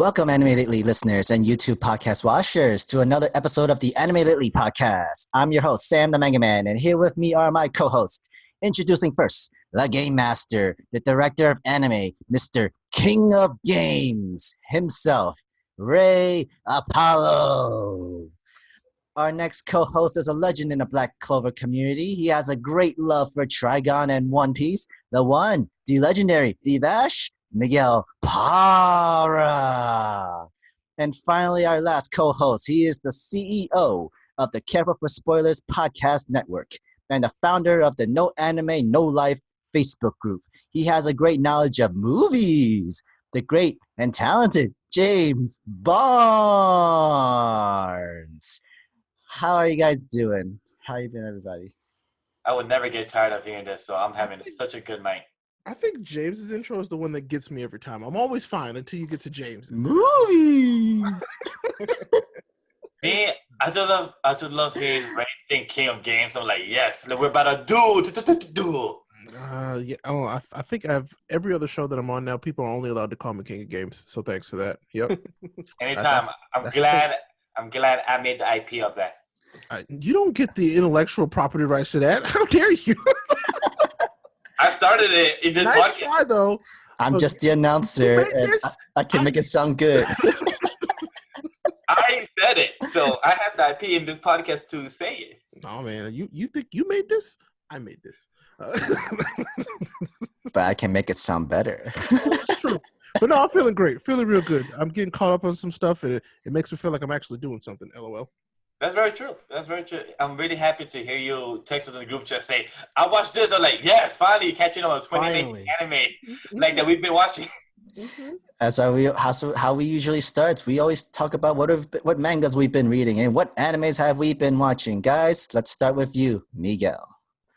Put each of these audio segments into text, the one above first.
Welcome, Anime Lately listeners and YouTube podcast watchers, to another episode of the Anime Lately podcast. I'm your host, Sam the Manga Man, and here with me are my co-hosts. Introducing first, the Game Master, the Director of Anime, Mr. King of Games himself, Ray Apollo. Our next co-host is a legend in the Black Clover community. He has a great love for Trigon and One Piece. The one, the legendary, the Vash, Miguel Parra. And finally, our last co-host. He is the CEO of the Careful for Spoilers podcast network and the founder of the No Anime, No Life Facebook group. He has a great knowledge of movies. The great and talented James Barnes. How are you guys doing? How you been, everybody? I would never get tired of hearing this, so I'm having such a good night. I think James's intro is the one that gets me every time. I'm always fine until you get to James. Movies. Me, I just love hearing Ray think King of Games. I'm like, yes, we're about to do. Yeah. Oh, I think I've every other show that I'm on now. People are only allowed to call me King of Games. So thanks for that. Yep. Anytime. I'm glad I made the IP of that. You don't get the intellectual property rights to that. How dare you? I started it in this nice podcast. Try, though. I'm just the announcer. And I can make it sound good. I said it, so I have the IP in this podcast to say it. Oh man, you think you made this? I made this. But I can make it sound better. It's true. But no, I'm feeling great. Feeling real good. I'm getting caught up on some stuff, and it makes me feel like I'm actually doing something. LOL. That's very true. That's very true. I'm really happy to hear you text us in the group chat say, I watched this. I'm like, yes, finally catching on 20 anime like that we've been watching. As how we usually start, we always talk about what mangas we've been reading and what animes have we been watching. Guys, let's start with you, Miguel.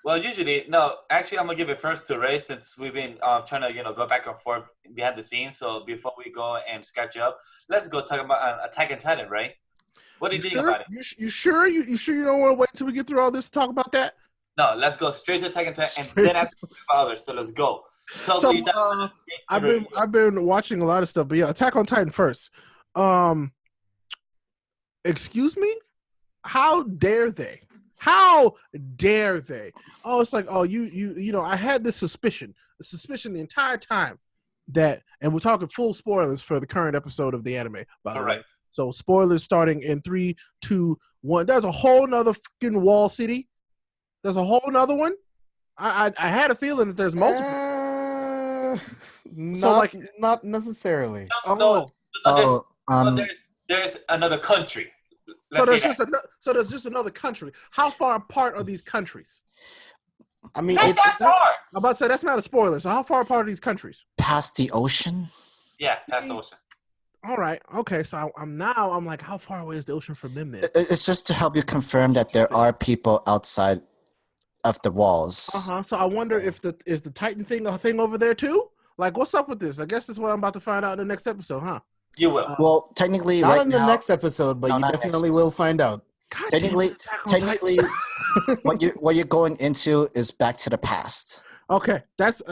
Well, usually, no, actually, I'm going to give it first to Ray since we've been trying to, go back and forth behind the scenes. So before we go and sketch up, let's go talk about Attack on Titan, Ray. What do you think about it? You sure? You sure you don't want to wait until we get through all this to talk about that? No, let's go straight to Attack on Titan and then ask for others. So let's go. I've been watching a lot of stuff, but yeah, Attack on Titan first. Excuse me? How dare they? How dare they? Oh, it's like, I had this suspicion the entire time that, and we're talking full spoilers for the current episode of the anime, by the way. So spoilers starting in 3, 2, 1. There's a whole nother fucking wall city. There's a whole nother one. I had a feeling that there's multiple. Not necessarily. There's another country. So there's just another country. How far apart are these countries? I mean, that's hard. I'm about to say that's not a spoiler. So how far apart are these countries? Past the ocean? Yes, past the ocean. All right. Okay. So I'm like, how far away is the ocean from them then? It's just to help you confirm that there are people outside of the walls. So I wonder if is the Titan thing a thing over there too? Like, what's up with this? I guess that's what I'm about to find out in the next episode, huh? You will. Well, technically, not right in now, the next episode, but you definitely will find out. God technically, what you're going into is back to the past. Okay, that's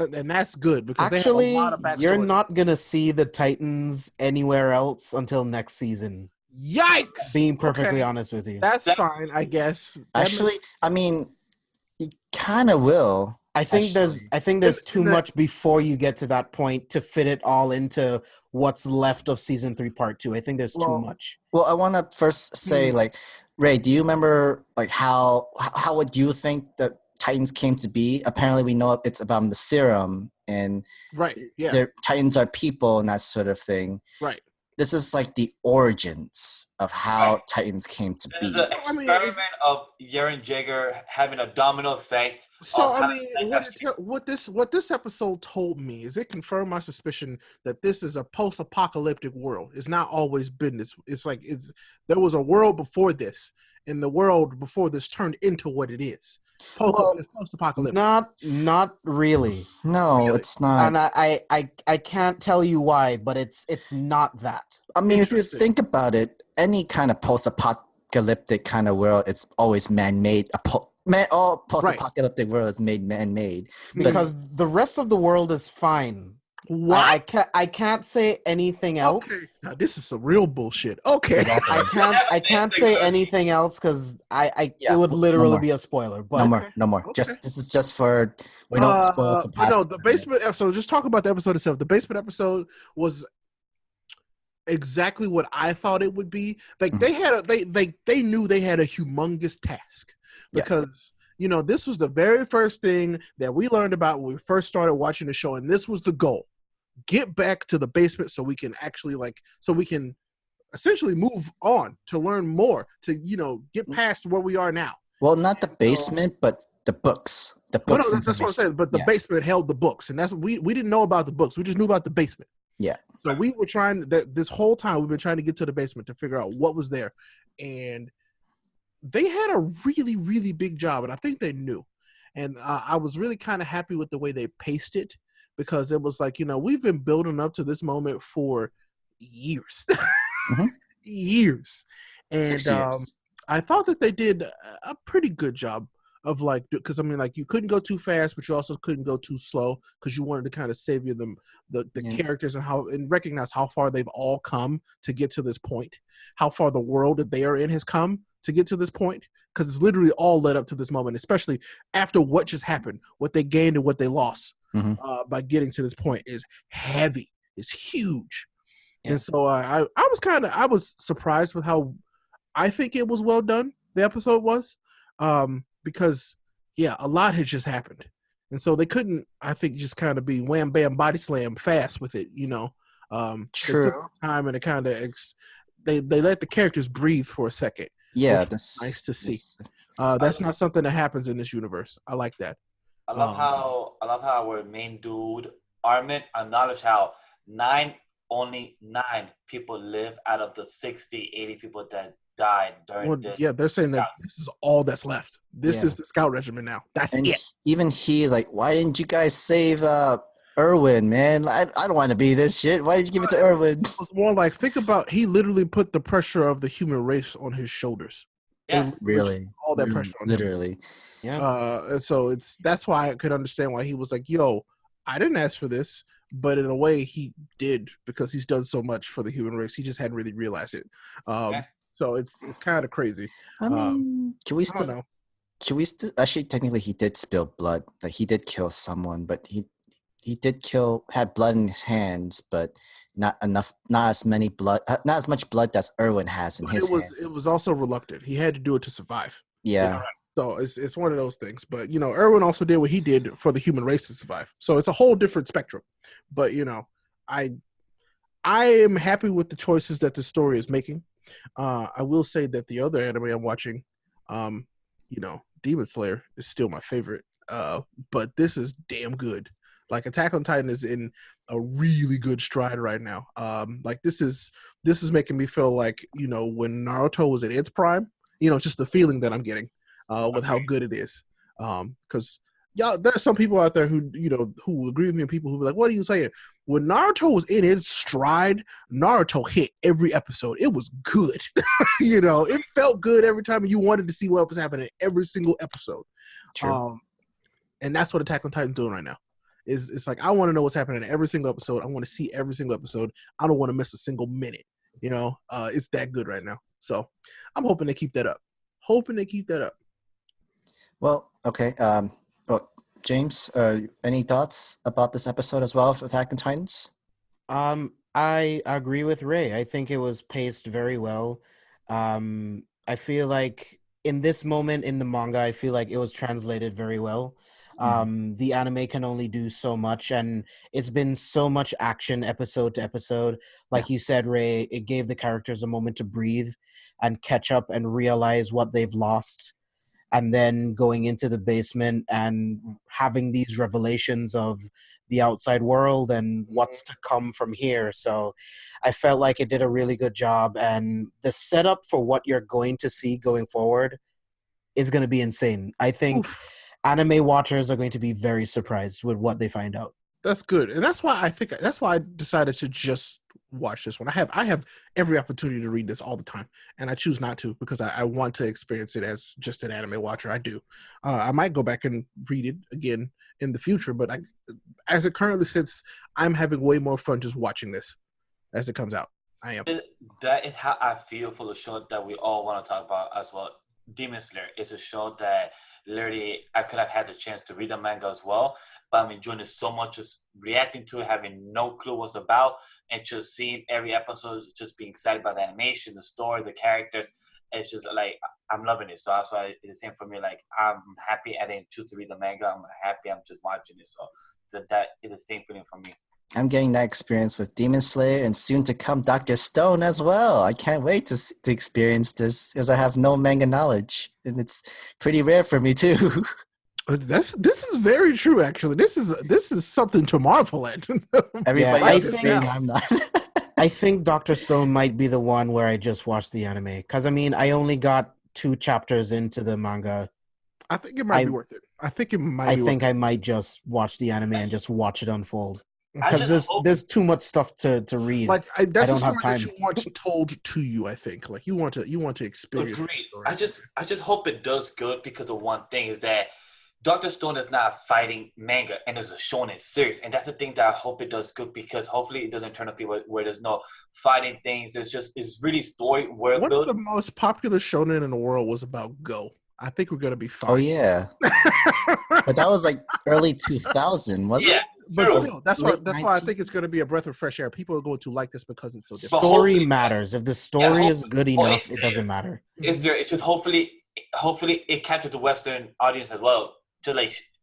good because actually, they have a lot of backstory. You're not gonna see the Titans anywhere else until next season. Yikes! Being perfectly honest with you, that's fine, I guess. Actually, I mean, you kind of will. I think there's too much before you get to that point to fit it all into what's left of season 3 part 2. I think there's too much. Well, I want to first say, Ray, do you remember how would you think that Titans came to be? Apparently, we know it's about the serum and Titans are people and that sort of thing. Right. This is like the origins of how Titans came to be. The experiment of Eren Jaeger having a domino effect. So what this episode told me is it confirmed my suspicion that this is a post-apocalyptic world. It's not always been this. There was a world before this, and the world before this turned into what it is. Post-apocalyptic. Not really. No, really. It's not. And I can't tell you why, but it's not that. I mean, if you think about it, any kind of post-apocalyptic kind of world, it's always man-made. All post-apocalyptic world is made man-made. Because the rest of the world is fine What? I can't say anything Okay, else. now this is some real bullshit. Okay. Exactly. I can't say anything else because Yeah, it would no literally more. be a spoiler. No But more. No more. Okay. Just this is just for we don't spoil for But past. no, the basement episode. Just talk about the episode itself. The basement episode was exactly what I thought it would be. Like they had they knew they had a humongous task Yeah. because this was the very first thing that we learned about when we first started watching the show, and this was the goal: get back to the basement so we can actually essentially move on to learn more to get past where we are now. Well, not the basement, but the books. The Well, books. no, that's what I'm saying. But the basement held the books, and that's we didn't know about the books. We just knew about the basement. Yeah. So we were trying that this whole time. We've been trying to get to the basement to figure out what was there, and they had a really, really big job, and I think they knew. And I was really kind of happy with the way they paced it because it was like we've been building up to this moment for years, years, and 6 years. I thought that they did a pretty good job of because you couldn't go too fast, but you also couldn't go too slow because you wanted to kind of savor the characters and recognize how far they've all come to get to this point, how far the world that they are in has come to get to this point, because it's literally all led up to this moment, especially after what just happened, what they gained and what they lost by getting to this point is heavy, is huge. Yeah. And so I was surprised with how I think it was well done. The episode was. Because a lot had just happened, and so they couldn't, I think, just kind of be wham bam body slam fast with it. True. Time and it kind of they let the characters breathe for a second. Yeah, that's nice to see. That's not something that happens in this universe. I like that. I love how our main dude Armin acknowledged how only 9 people live out of the 60, 80 people that died during this. Yeah, they're saying that this is all that's left. This is the scout regiment now. That's it. Even he's like, why didn't you guys save Erwin, man? I don't want to be this shit. Why did you give it to Erwin? It was more like, think about, he literally put the pressure of the human race on his shoulders. Yeah, really. All that pressure on literally. Him. Yeah. And so that's why I could understand why he was like, yo, I didn't ask for this, but in a way he did because he's done so much for the human race. He just hadn't really realized it. So it's kind of crazy. I mean, can we still? Actually, technically, he did spill blood. Like he did kill someone, but he had blood in his hands, but not enough. Not as much blood as Erwin has in his hands. It was also reluctant. He had to do it to survive. Yeah. So it's one of those things. But Erwin also did what he did for the human race to survive. So it's a whole different spectrum. But I am happy with the choices that the story is making. I will say that the other anime I'm watching, Demon Slayer is still my favorite. But this is damn good. Like Attack on Titan is in a really good stride right now. Like this is making me feel like when Naruto was at its prime. Just the feeling that I'm getting with how good it is. Because there are some people out there who who agree with me, and people who be like, "What are you saying?" When Naruto was in its stride, Naruto hit every episode. It was good. It felt good every time, and you wanted to see what was happening every single episode. True. And that's what Attack on Titan's doing right now. It's like I want to know what's happening in every single episode. I want to see every single episode. I don't want to miss a single minute. It's that good right now. So I'm hoping they keep that up. Well, okay. Well, James, any thoughts about this episode as well of Attack on Titans? I agree with Ray. I think it was paced very well. I feel like in this moment in the manga, I feel like it was translated very well. The anime can only do so much, and it's been so much action episode to episode. Like you said, Ray, it gave the characters a moment to breathe and catch up and realize what they've lost. And then going into the basement and having these revelations of the outside world and what's to come from here. So I felt like it did a really good job. And the setup for what you're going to see going forward is going to be insane. I think anime watchers are going to be very surprised with what they find out. That's good. And that's why I decided to just watch this one. I have every opportunity to read this all the time, and I choose not to because I want to experience it as just an anime watcher. I do. I might go back and read it again in the future, but as it currently sits, I'm having way more fun just watching this as it comes out. I am. That is how I feel for the show that we all want to talk about as well. Demon Slayer is a show that literally I could have had the chance to read the manga as well, but I'm enjoying it so much, just reacting to it, having no clue what's about, and just seeing every episode, just being excited by the animation, the story, the characters. It's just like I'm loving it. So also it's the same for me. Like I'm happy I didn't choose to read the manga. I'm happy I'm just watching it. So that is the same feeling for me. I'm getting that experience with Demon Slayer and soon to come Dr. Stone as well. I can't wait to experience this because I have no manga knowledge, and it's pretty rare for me too. This is very true. Actually, this is something to marvel at. Everybody Yeah, else is saying I'm not. I think Dr. Stone might be the one where I just watched the anime. Because, I mean, I only got 2 chapters into the manga. I think it might be worth it. I think I might just watch the anime and just watch it unfold. I Because just hope- there's too much stuff to read. Like that's I a don't have story that time. you want told to you. I think like you want to experience. Agreed. the story. I just hope it does good because of one thing is that Dr. Stone is not fighting manga and it's a shonen series. And that's the thing that I hope it does good because hopefully it doesn't turn up people where there's no fighting things. It's really story world One of build. the most popular shonen in the world was about Go. I think we're gonna be fine. Oh yeah, but that was like early 2000, wasn't Yeah, it? But true. still, that's Late why I 19 think it's gonna be a breath of fresh air. People are going to like this because it's so different. But Story hopefully- matters. If the story is good Oh, enough, it's it there. doesn't matter. It's there. It's just hopefully it catches the Western audience as well.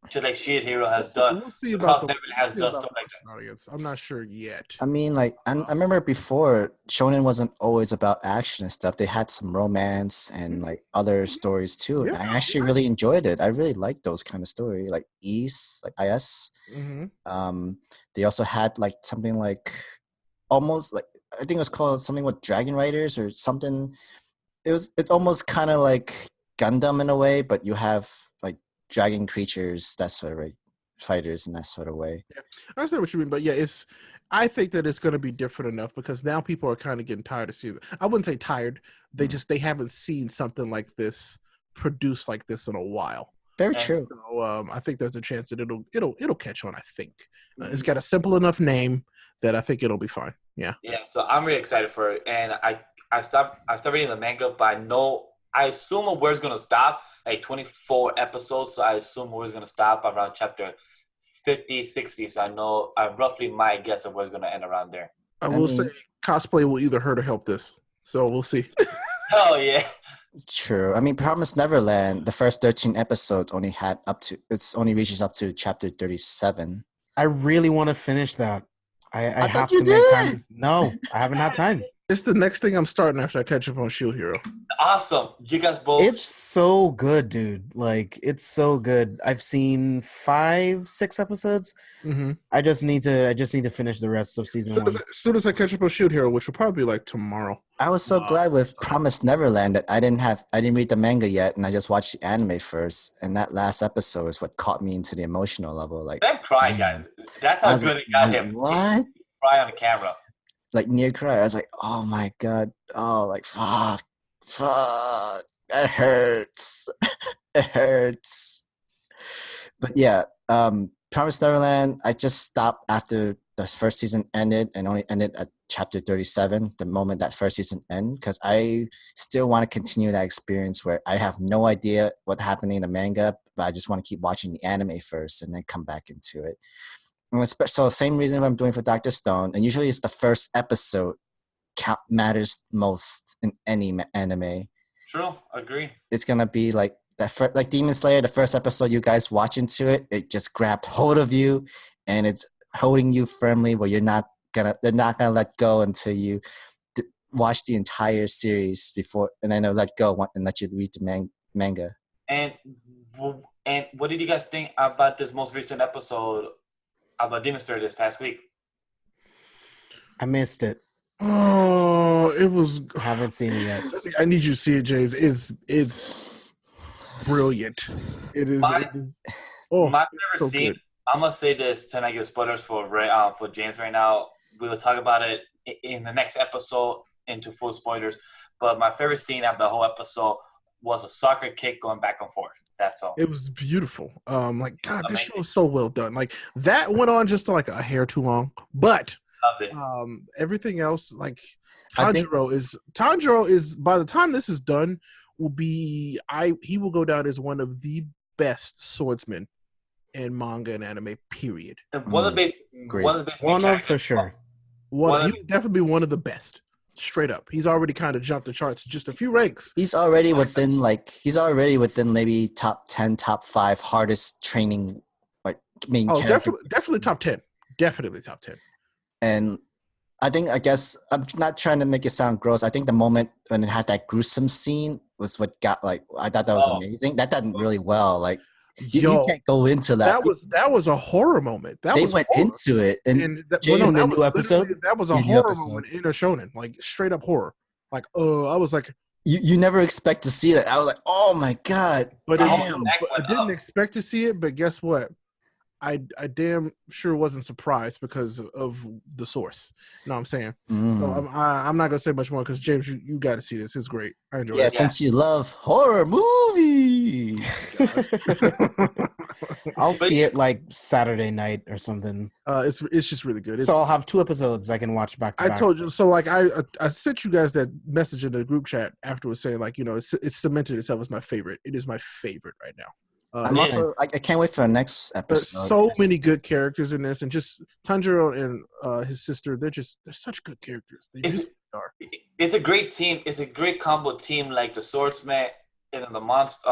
Just like Shield Hero has done. We'll see about the Neverland has we'll see done about stuff the like that. Western audience. I'm not sure yet. I mean, like I remember before, shonen wasn't always about action and stuff. They had some romance and like other stories too. And Yeah. I actually really enjoyed it. I really liked those kind of story, like East, like IS. Mm-hmm. They also had like something like almost like I think it was called something with Dragon Riders or something. It's almost kind of like Gundam in a way, but you have like dragon creatures, that sort of way, fighters in that sort of way. I understand what you mean, but yeah, I think that it's going to be different enough because now people are kind of getting tired of seeing it. I wouldn't say tired. They haven't seen something like this produced like this in a while. Very true. So I think there's a chance that it'll catch on. I think it's got a simple enough name that I think it'll be fine. Yeah. Yeah, so I'm really excited for it, and I stopped reading the manga, but I assume where it's gonna stop, like 24 episodes. So I assume where it's gonna stop around chapter 50, 60. So I know roughly my guess of where it's gonna end around there. I will say cosplay will either hurt or help this. So we'll see. Oh yeah. True. I mean, Promised Neverland, the first 13 episodes only reaches up to chapter 37. I really want to finish that. I have thought to you make did. time. No, I haven't had time. It's the next thing I'm starting after I catch up on Shield Hero. Awesome. You guys both. It's so good, dude. Like, it's so good. I've seen 5, 6 episodes. Mm-hmm. I just need to finish the rest of season 1. As soon as I catch up on Shield Hero, which will probably be like tomorrow. I was so glad with Promised Neverland that I didn't read the manga yet, and I just watched the anime first. And that last episode is what caught me into the emotional level. Like, I'm crying, guys. That's how good it got him. What? Cry on the camera. Like near cry. I was like, oh my god. Oh, like fuck. It hurts. It hurts. But yeah, Promised Neverland, I just stopped after the first season ended and only ended at chapter 37, the moment that first season ended, because I still want to continue that experience where I have no idea what's happening in the manga, but I just want to keep watching the anime first and then come back into it. And so same reason I'm doing for Dr. Stone, and usually it's the first episode matters most in any anime. True. Agree. It's gonna be like that, like Demon Slayer. The first episode you guys watch into it, it just grabbed hold of you, and it's holding you firmly where they're not gonna let go until you watch the entire series before, and then they'll let go and let you read the manga. And what did you guys think about this most recent episode about Demon Slayer this past week? I missed it. Oh, it was. I haven't seen it yet. I need you to see it, James. It's brilliant. It is. Oh, My it's favorite so scene. good. I'm gonna say this to not give spoilers for James right now. We will talk about it in the next episode into full spoilers. But my favorite scene of the whole episode was a soccer kick going back and forth. That's all. It was beautiful. Like God, this Amazing. show is so well done. Like that went on just like a hair too long, but Loved it. everything else, like I think- Tanjiro is by the time this is done, he will go down as one of the best swordsmen in manga and anime. Period. And one of the base, Great. one of the base One main of for characters- sure. He would definitely be one of the best. Straight up, he's already kind of jumped the charts just a few ranks. He's already within maybe top 10, top 5 hardest training like main Oh, characters. definitely top 10. Definitely top 10. And I guess I'm not trying to make it sound gross. I think the moment when it had that gruesome scene was what got like I thought that was amazing. That done really well. Like you can't go into that. That was a horror moment. They went into it and Jay, in the new episode? That was a In the new horror episode. moment in a shonen, like straight up horror. Like, I was like, you never expect to see that. I was like, oh my god, but damn. I didn't expect to see it. But guess what? I damn sure wasn't surprised because of the source. You know what I'm saying? So I'm not gonna say much more because James, you got to see this. It's great. I enjoy it. Since you love horror movies. I'll see it like Saturday night or something. It's just really good. So I'll have 2 episodes I can watch back to back. I told you. So like I sent you guys that message in the group chat afterwards saying like, you know, it's cemented itself as my favorite. It is my favorite right now. I'm also I can't wait for the next There's episode. so many good characters in this, and just Tanjiro and his sister. They're such good characters. They just are. It's a great team. It's a great combo team. Like the swordsman and then the monster,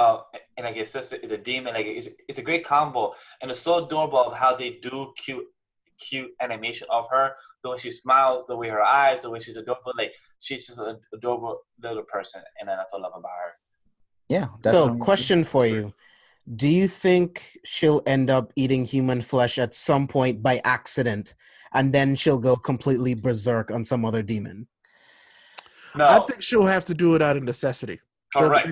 and like his sister is a demon. Like it's a great combo, and it's so adorable of how they do cute animation of her. The way she smiles, the way her eyes, the way she's adorable. Like she's just an adorable little person, and that's what I love about her. Yeah, So, definitely. question for you. Do you think she'll end up eating human flesh at some point by accident, and then she'll go completely berserk on some other demon? No, I think she'll have to do it out of necessity. correct.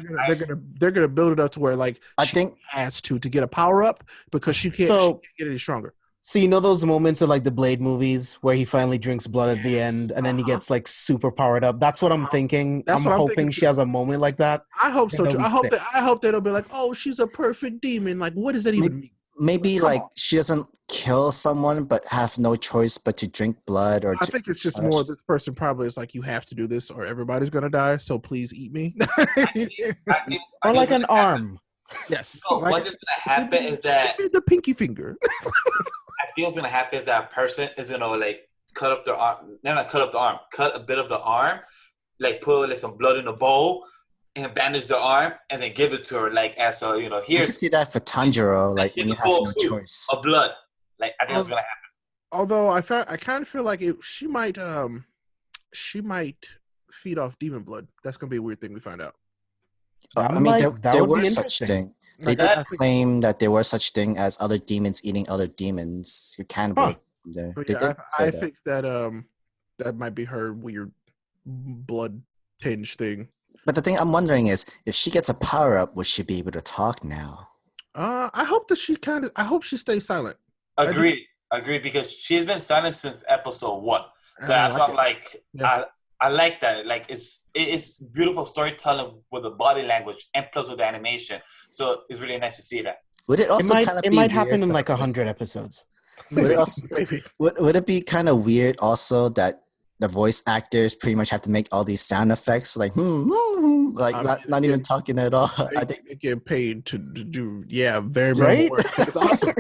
They're gonna build it up to where like I she think has to get a power up because she can't get any stronger. So you know those moments of like the Blade movies where he finally drinks blood at the end and then he gets like super powered up? That's what I'm thinking. That's I'm what I'm hoping thinking she too. has a moment like that. I hope so That'll too. be sick. I hope they'll be like, oh, she's a perfect demon. Like, what does that even mean? maybe Come like on. she doesn't kill someone but have no choice but to drink blood or I to think it's just flesh. more this person probably is like, you have to do this or everybody's gonna die. So please eat me. Or like an arm. Yes. So what is gonna happen is that Give me the pinky finger. I feel what's gonna happen is that person is gonna like cut up their arm. Not cut up the arm. Cut a bit of the arm, like put like some blood in a bowl, and bandage the arm, and then give it to her like as a I can here's see that for Tanjiro, like when you here's a have bowl no of soup choice. of blood. Like I think that's gonna happen. Although I kind of feel like she might feed off demon blood. That's gonna be a weird thing we find out. That I would mean, like- that there would be were such interesting. thing. They Like, did I think- claim that there were such thing as other demons eating other demons. You cannibalism there. But They yeah, did I say that. think that that might be her weird blood tinge thing. But the thing I'm wondering is, if she gets a power up, will she be able to talk now? I hope that I hope she stays silent. Agreed, because she's been silent since episode 1. So I that's like why I'm it. like, Yeah. I like that. Like it's beautiful storytelling with the body language and plus with the animation. So it's really nice to see that. Would it It also kind of it be might weird happen in for like the 100 episodes. Would it also, Maybe. would it be kind of weird also that the voice actors pretty much have to make all these sound effects like like I not, mean, not even talking at all? I They, think they get paid to do very Right? minimal work. It's awesome.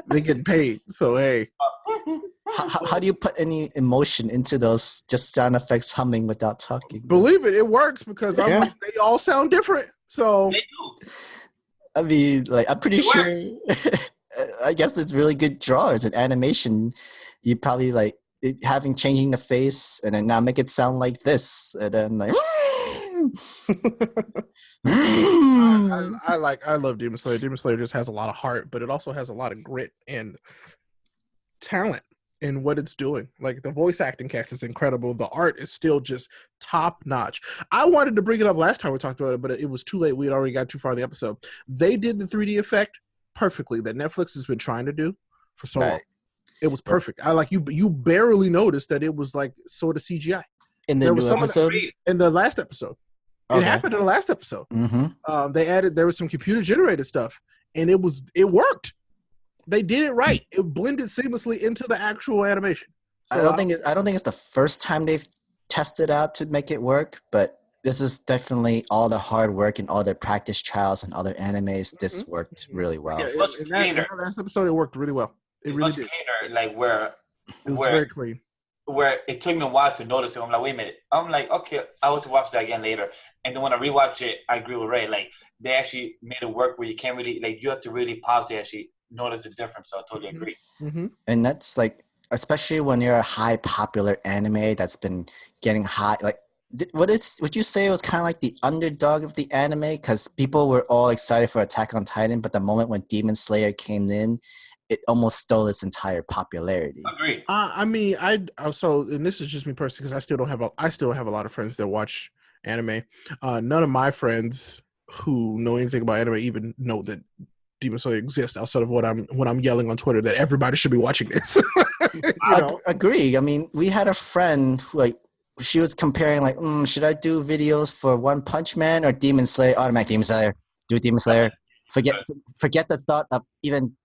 They get paid. So hey, how do you put any emotion into those just sound effects humming without talking? believe it works because Yeah. they all sound different. So They do. I mean, like I'm pretty It sure. I guess it's really good drawers and animation. You probably like changing the face and then now make it sound like this and then like. I love Demon Slayer. Demon Slayer just has a lot of heart, but it also has a lot of grit and talent in what it's doing. Like the voice acting cast is incredible. The art is still just top notch. I wanted to bring it up last time we talked about it, but it was too late. We had already got too far in the episode. They did the 3D effect perfectly that Netflix has been trying to do for so long. Right. It was perfect. I like you barely noticed that it was like sort of CGI In the There was new some of that episode? Agreed. in the last episode. It happened in the last episode. Mm-hmm. There was some computer generated stuff, and it worked. They did it right. It blended seamlessly into the actual animation. So I don't think it's the first time they've tested out to make it work, but this is definitely all the hard work and all the practice trials and other animes. This worked really well. Yeah, much in that last episode, it worked really well. It It's really much did. cleaner, like where It was very clean. where it took me a while to notice it. I'm like, wait a minute. I'm like, okay, I want to watch that again later. And then when I rewatch it, I agree with Ray. Like, they actually made it work where you can't really, like, you have to really pause to actually notice the difference. So I totally agree. Mm-hmm. And that's like, especially when you're a high popular anime that's been getting high, like, would you say it was kind of like the underdog of the anime? Because people were all excited for Attack on Titan, but the moment when Demon Slayer came in, it almost stole its entire popularity. Agree. I mean, and this is just me personally, because I still don't have a lot of friends that watch anime. None of my friends who know anything about anime even know that Demon Slayer exists outside of when I'm yelling on Twitter that everybody should be watching this. I agree. I mean, we had a friend who, like, she was comparing, like, should I do videos for One Punch Man or Demon Slayer? Automatic Demon Slayer. Do Demon Slayer. Forget the thought of even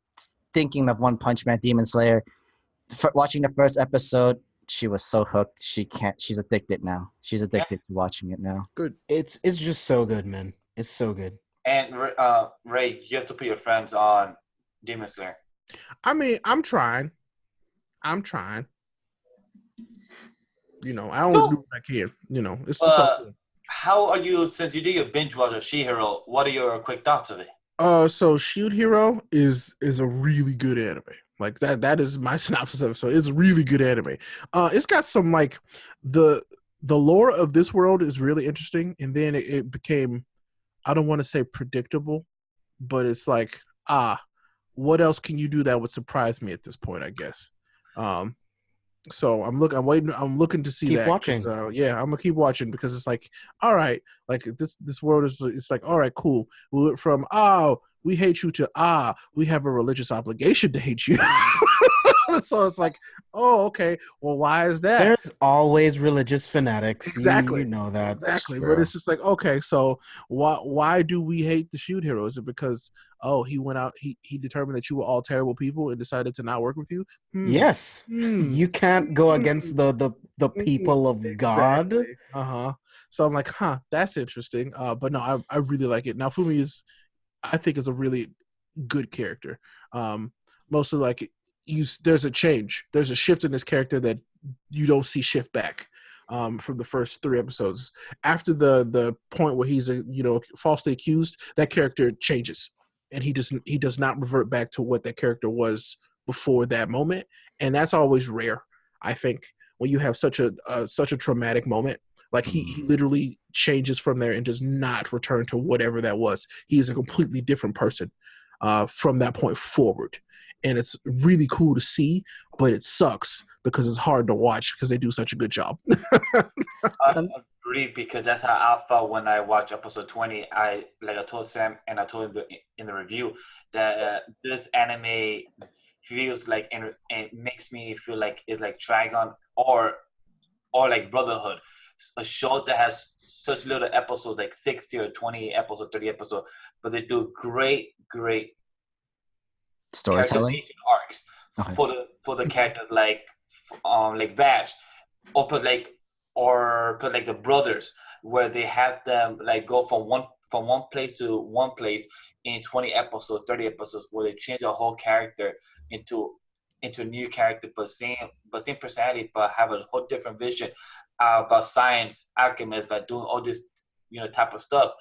thinking of One Punch Man, Demon Slayer. Watching the first episode, she was so hooked. She's addicted now. She's addicted to watching it now. Good. It's just so good, man. It's so good. And Ray, you have to put your friends on Demon Slayer. I mean, I'm trying. You know, I only do what I can. You know, it's something. How are you, since you did your binge watch of She-Hero, what are your quick thoughts of it? So Shield Hero is a really good anime. Like that is my synopsis of it. So it's really good anime. It's got some, like, the lore of this world is really interesting, and then it became, I don't want to say predictable, but it's like, what else can you do that would surprise me at this point, I guess. So I'm looking to see Keep that. watching. Yeah, I'm gonna keep watching, because it's like, all right, like this world is, it's like, all right, cool. We went from, we hate you to, we have a religious obligation to hate you. So it's like, oh, okay. Well, why is that? There's always religious fanatics. Exactly. You know that. Exactly. But it's just like, okay, so why do we hate the Shield Hero? Is it because, he went out, he determined that you were all terrible people and decided to not work with you? Yes. You can't go against the people of God. Exactly. So I'm like, that's interesting. But no, I really like it. Now, Fumi I think is a really good character. Mostly, like, there's a change. There's a shift in this character that you don't see shift back from the first 3 episodes. After the point where he's falsely accused, that character changes, and he does not revert back to what that character was before that moment. And that's always rare, I think, when you have such a traumatic moment. Like, he literally changes from there and does not return to whatever that was. He is a completely different person from that point forward. And it's really cool to see, but it sucks because it's hard to watch because they do such a good job. I agree, because that's how I felt when I watched episode 20. I told Sam, and I told him in the review that this anime feels like, and it makes me feel like it's like Dragon or like Brotherhood, a show that has such little episodes, like 60 or 20 episodes, 30 episodes, but they do great Storytelling arcs for the characters, like Vash, or put like the brothers, where they have them like go from one place to one place in 20 episodes, 30 episodes, where they change a whole character into a new character, but same personality, but have a whole different vision about science, alchemists, by doing all this type of stuff.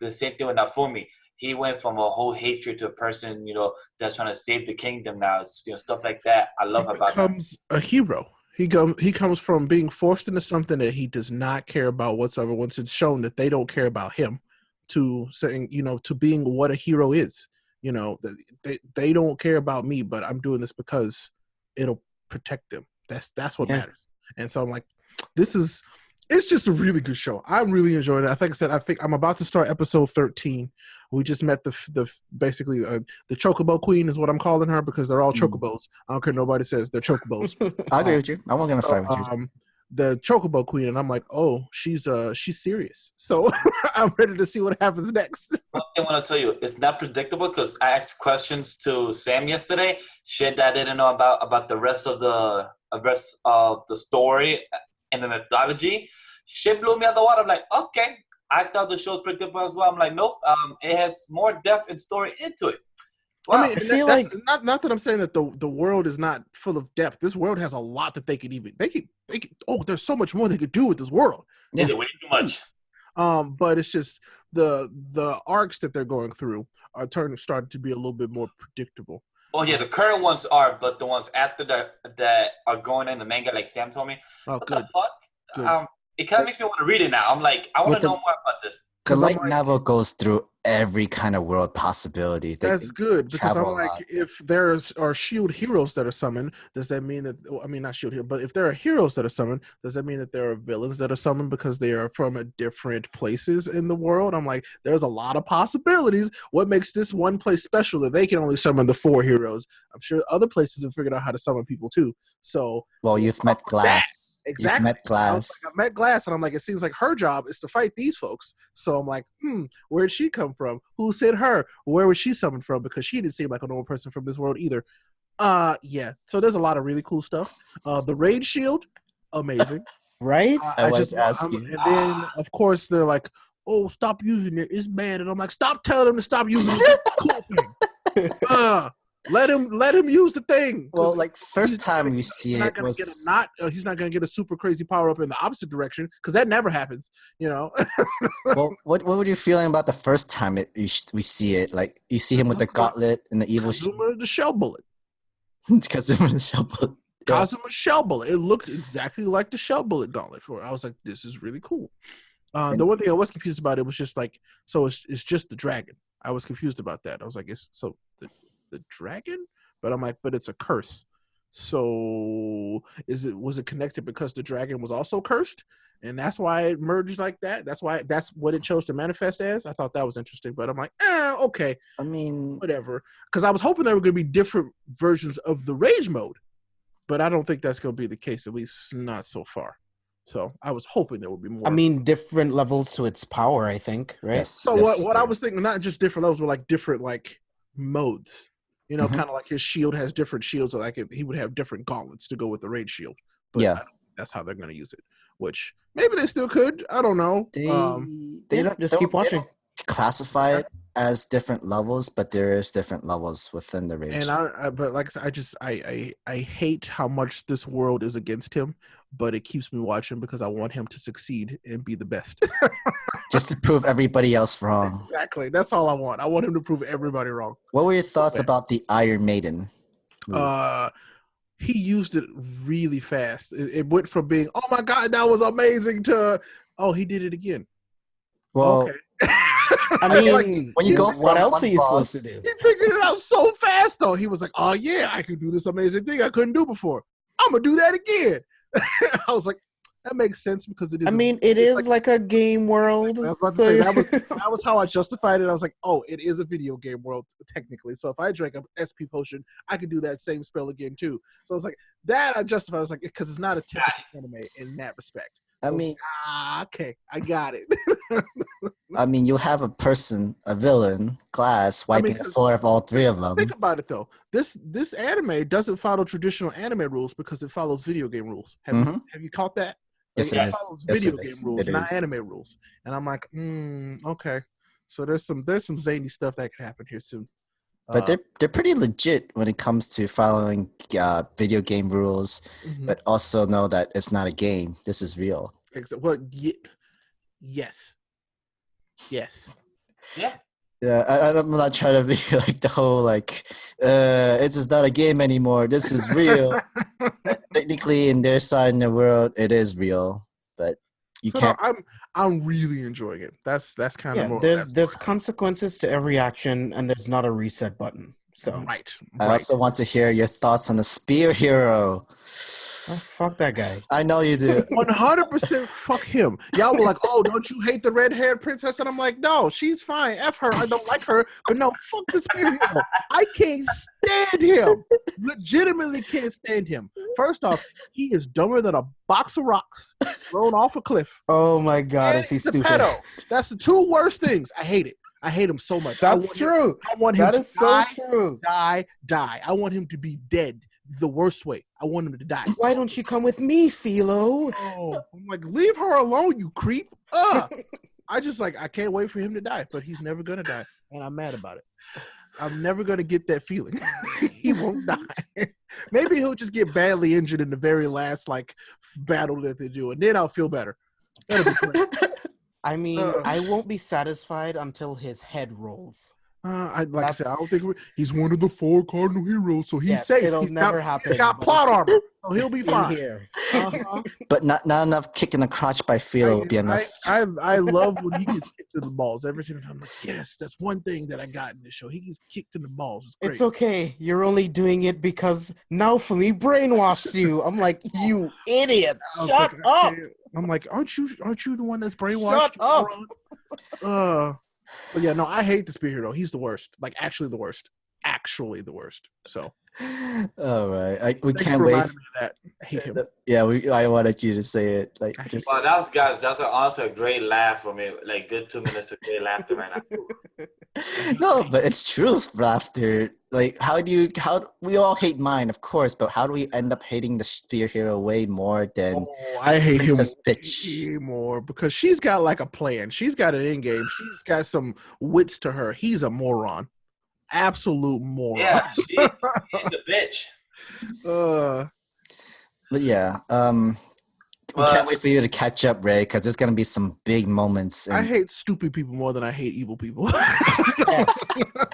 The same thing with Nafumi. He went from a whole hatred to a person, that's trying to save the kingdom now. Stuff like that. I love about that. He becomes a hero. He comes from being forced into something that he does not care about whatsoever. Once it's shown that they don't care about him, to saying, to being what a hero is. They don't care about me, but I'm doing this because it'll protect them. That's what matters. And so I'm like, it's just a really good show. I'm really enjoying it. I think I'm about to start episode 13. We just met the basically the Chocobo Queen is what I'm calling her, because they're all Chocobos. I don't care nobody says they're Chocobos. I agree with you. I'm not gonna fight with you. the Chocobo Queen, and I'm like, oh, she's serious. So I'm ready to see what happens next. I want to tell you, it's not predictable because I asked questions to Sam yesterday. Shit that I didn't know about the rest of the story and the methodology. Shit blew me out the water. I'm like, okay. I thought the show's predictable as well. I'm like, nope. It has more depth and story into it. Wow. I mean, that's not that I'm saying that the world is not full of depth. This world has a lot that they could. Oh, there's so much more they could do with this world. Yeah, way too much. But it's just the arcs that they're going through are starting to be a little bit more predictable. Oh yeah, the current ones are, but the ones after that are going in the manga, like Sam told me. Oh, what good. the fuck? Good. It kind of makes me want to read it now. I'm like, I want to know more about this. The light novel goes through every kind of world possibility. That's good, because I'm like, if there are shield heroes that are summoned, does that mean that, I mean, not shield hero, but if there are heroes that are summoned, does that mean that there are villains that are summoned because they are from different places in the world? I'm like, there's a lot of possibilities. What makes this one place special that they can only summon the 4 heroes? I'm sure other places have figured out how to summon people too. So, well, you've met Glass. Exactly. You've met Glass. I met Glass, and I'm like, it seems like her job is to fight these folks. So I'm like, where'd she come from? Who sent her? Where was she summoned from? Because she didn't seem like a normal person from this world either. Yeah. So there's a lot of really cool stuff. The Raid Shield, amazing. Right? And then, of course, they're like, oh, stop using it. It's bad. And I'm like, stop telling them to stop using it. Cool thing. Let him use the thing. Well, like first time we see it was he's not gonna get a super crazy power up in the opposite direction because that never happens, you know. Well, what were you feeling about the first time we see it? Like you see him with the gauntlet and the evil Kazuma the shell bullet. Kazuma the shell bullet. Yeah. Kazuma shell bullet. It looked exactly like the shell bullet gauntlet. I was like, this is really cool. The one thing I was confused about, it was just like, so it's just the dragon. I was confused about that. I was like, the dragon? But I'm like, but it's a curse. So was it connected because the dragon was also cursed? And that's why it merged like that? That's what it chose to manifest as? I thought that was interesting, but I'm like, okay. I mean, whatever. Because I was hoping there were going to be different versions of the rage mode, but I don't think that's going to be the case, at least not so far. So I was hoping there would be more. I mean, different levels to its power, I think, right? Yes, so what I was thinking, not just different levels, but like different like modes. You know, kind of like his shield has different shields. So like he would have different gauntlets to go with the raid shield. But yeah, I don't think that's how they're going to use it. Which maybe they still could. I don't know. They don't just keep watching. They don't classify it as different levels, but there is different levels within the raid. And but like I said, I hate how much this world is against him, but it keeps me watching because I want him to succeed and be the best. Just to prove everybody else wrong. Exactly. That's all I want. I want him to prove everybody wrong. What were your thoughts about the Iron Maiden? He used it really fast. It went from being, oh my God, that was amazing, to, oh, he did it again. Well, okay. I mean, like, when you go what else are you boss, supposed to do? He figured it out so fast, though. He was like, oh, yeah, I could do this amazing thing I couldn't do before. I'm going to do that again. I was like, that makes sense because it is. I mean, it is like a game world. I was about to say, that was how I justified it. I was like, oh, it is a video game world, technically. So if I drank an SP potion, I could do that same spell again, too. So I was like, that I justified. I was like, because it's not a typical anime in that respect. I mean, okay, I got it. I mean, you have a villain, Glass, wiping the floor of all 3 of them. Think about it, though. This anime doesn't follow traditional anime rules because it follows video game rules. Have you caught that? Yes, it follows video game rules, not anime rules. And I'm like, okay. So there's some zany stuff that could happen here soon. But they're pretty legit when it comes to following video game rules, but also know that it's not a game. This is real. Well, yes. Yeah. Yeah, I'm not trying to be like the whole like it's just not a game anymore. This is real. Technically, in their side in the world, it is real, but you can't. No, I'm really enjoying it. That's kind of more. There's consequences to every action, and there's not a reset button. So right. I also want to hear your thoughts on the Spear Hero. Oh, fuck that guy. I know you do. 100% fuck him. Y'all were like, oh, don't you hate the red-haired princess? And I'm like, no, she's fine. F her. I don't like her. But no, fuck the Spear Hero. I can't stand him. Legitimately can't stand him. First off, he is dumber than a box of rocks thrown off a cliff. Oh my God, And is he he's a stupid? pedo. That's the two worst things. I hate it. I hate him so much. That's true. I want him That to is so true. die. I want him to be dead the worst way. I want him to die. Why don't you come with me, Philo? Oh, I'm like, leave her alone, you creep. I can't wait for him to die, but he's never gonna die, and I'm mad about it. I'm never gonna get that feeling. He won't die. Maybe he'll just get badly injured in the very last battle that they do, and then I'll feel better. That'll be great. I mean, I won't be satisfied until his head rolls. I said, I don't think he's one of the 4 cardinal heroes, so he's safe. It'll never happen. He's got plot armor, so he'll be fine. Here. But not enough kicking the crotch by Philo would be enough. I love when he gets kicked in the balls. Every single time, I'm like, yes, that's one thing that I got in this show. He gets kicked in the balls. It's great. It's okay. You're only doing it because Naofumi brainwashed you. I'm like, you idiot. Shut up. I'm like, aren't you the one that's brainwashed? Shut up. But yeah, no, I hate the spear hero. He's the worst. Like, actually the worst. Actually the worst. So. All right. We Thanks can't for wait. reminding me of that. I hate him. Yeah, I wanted you to say it. Like, just Well, that's honestly a great laugh for me. Like, good 2 minutes of great laughter right now. no, but it's truth laughter. Like, how we all hate mine, of course, but how do we end up hating the spear hero way more than I hate him Princess Bitch? way more because she's got like a plan. She's got an end game. She's got some wits to her. He's a moron. Absolute moron. Yeah, she's a bitch. But yeah, we can't wait for you to catch up, Ray, because there's gonna be some big moments. I hate stupid people more than I hate evil people.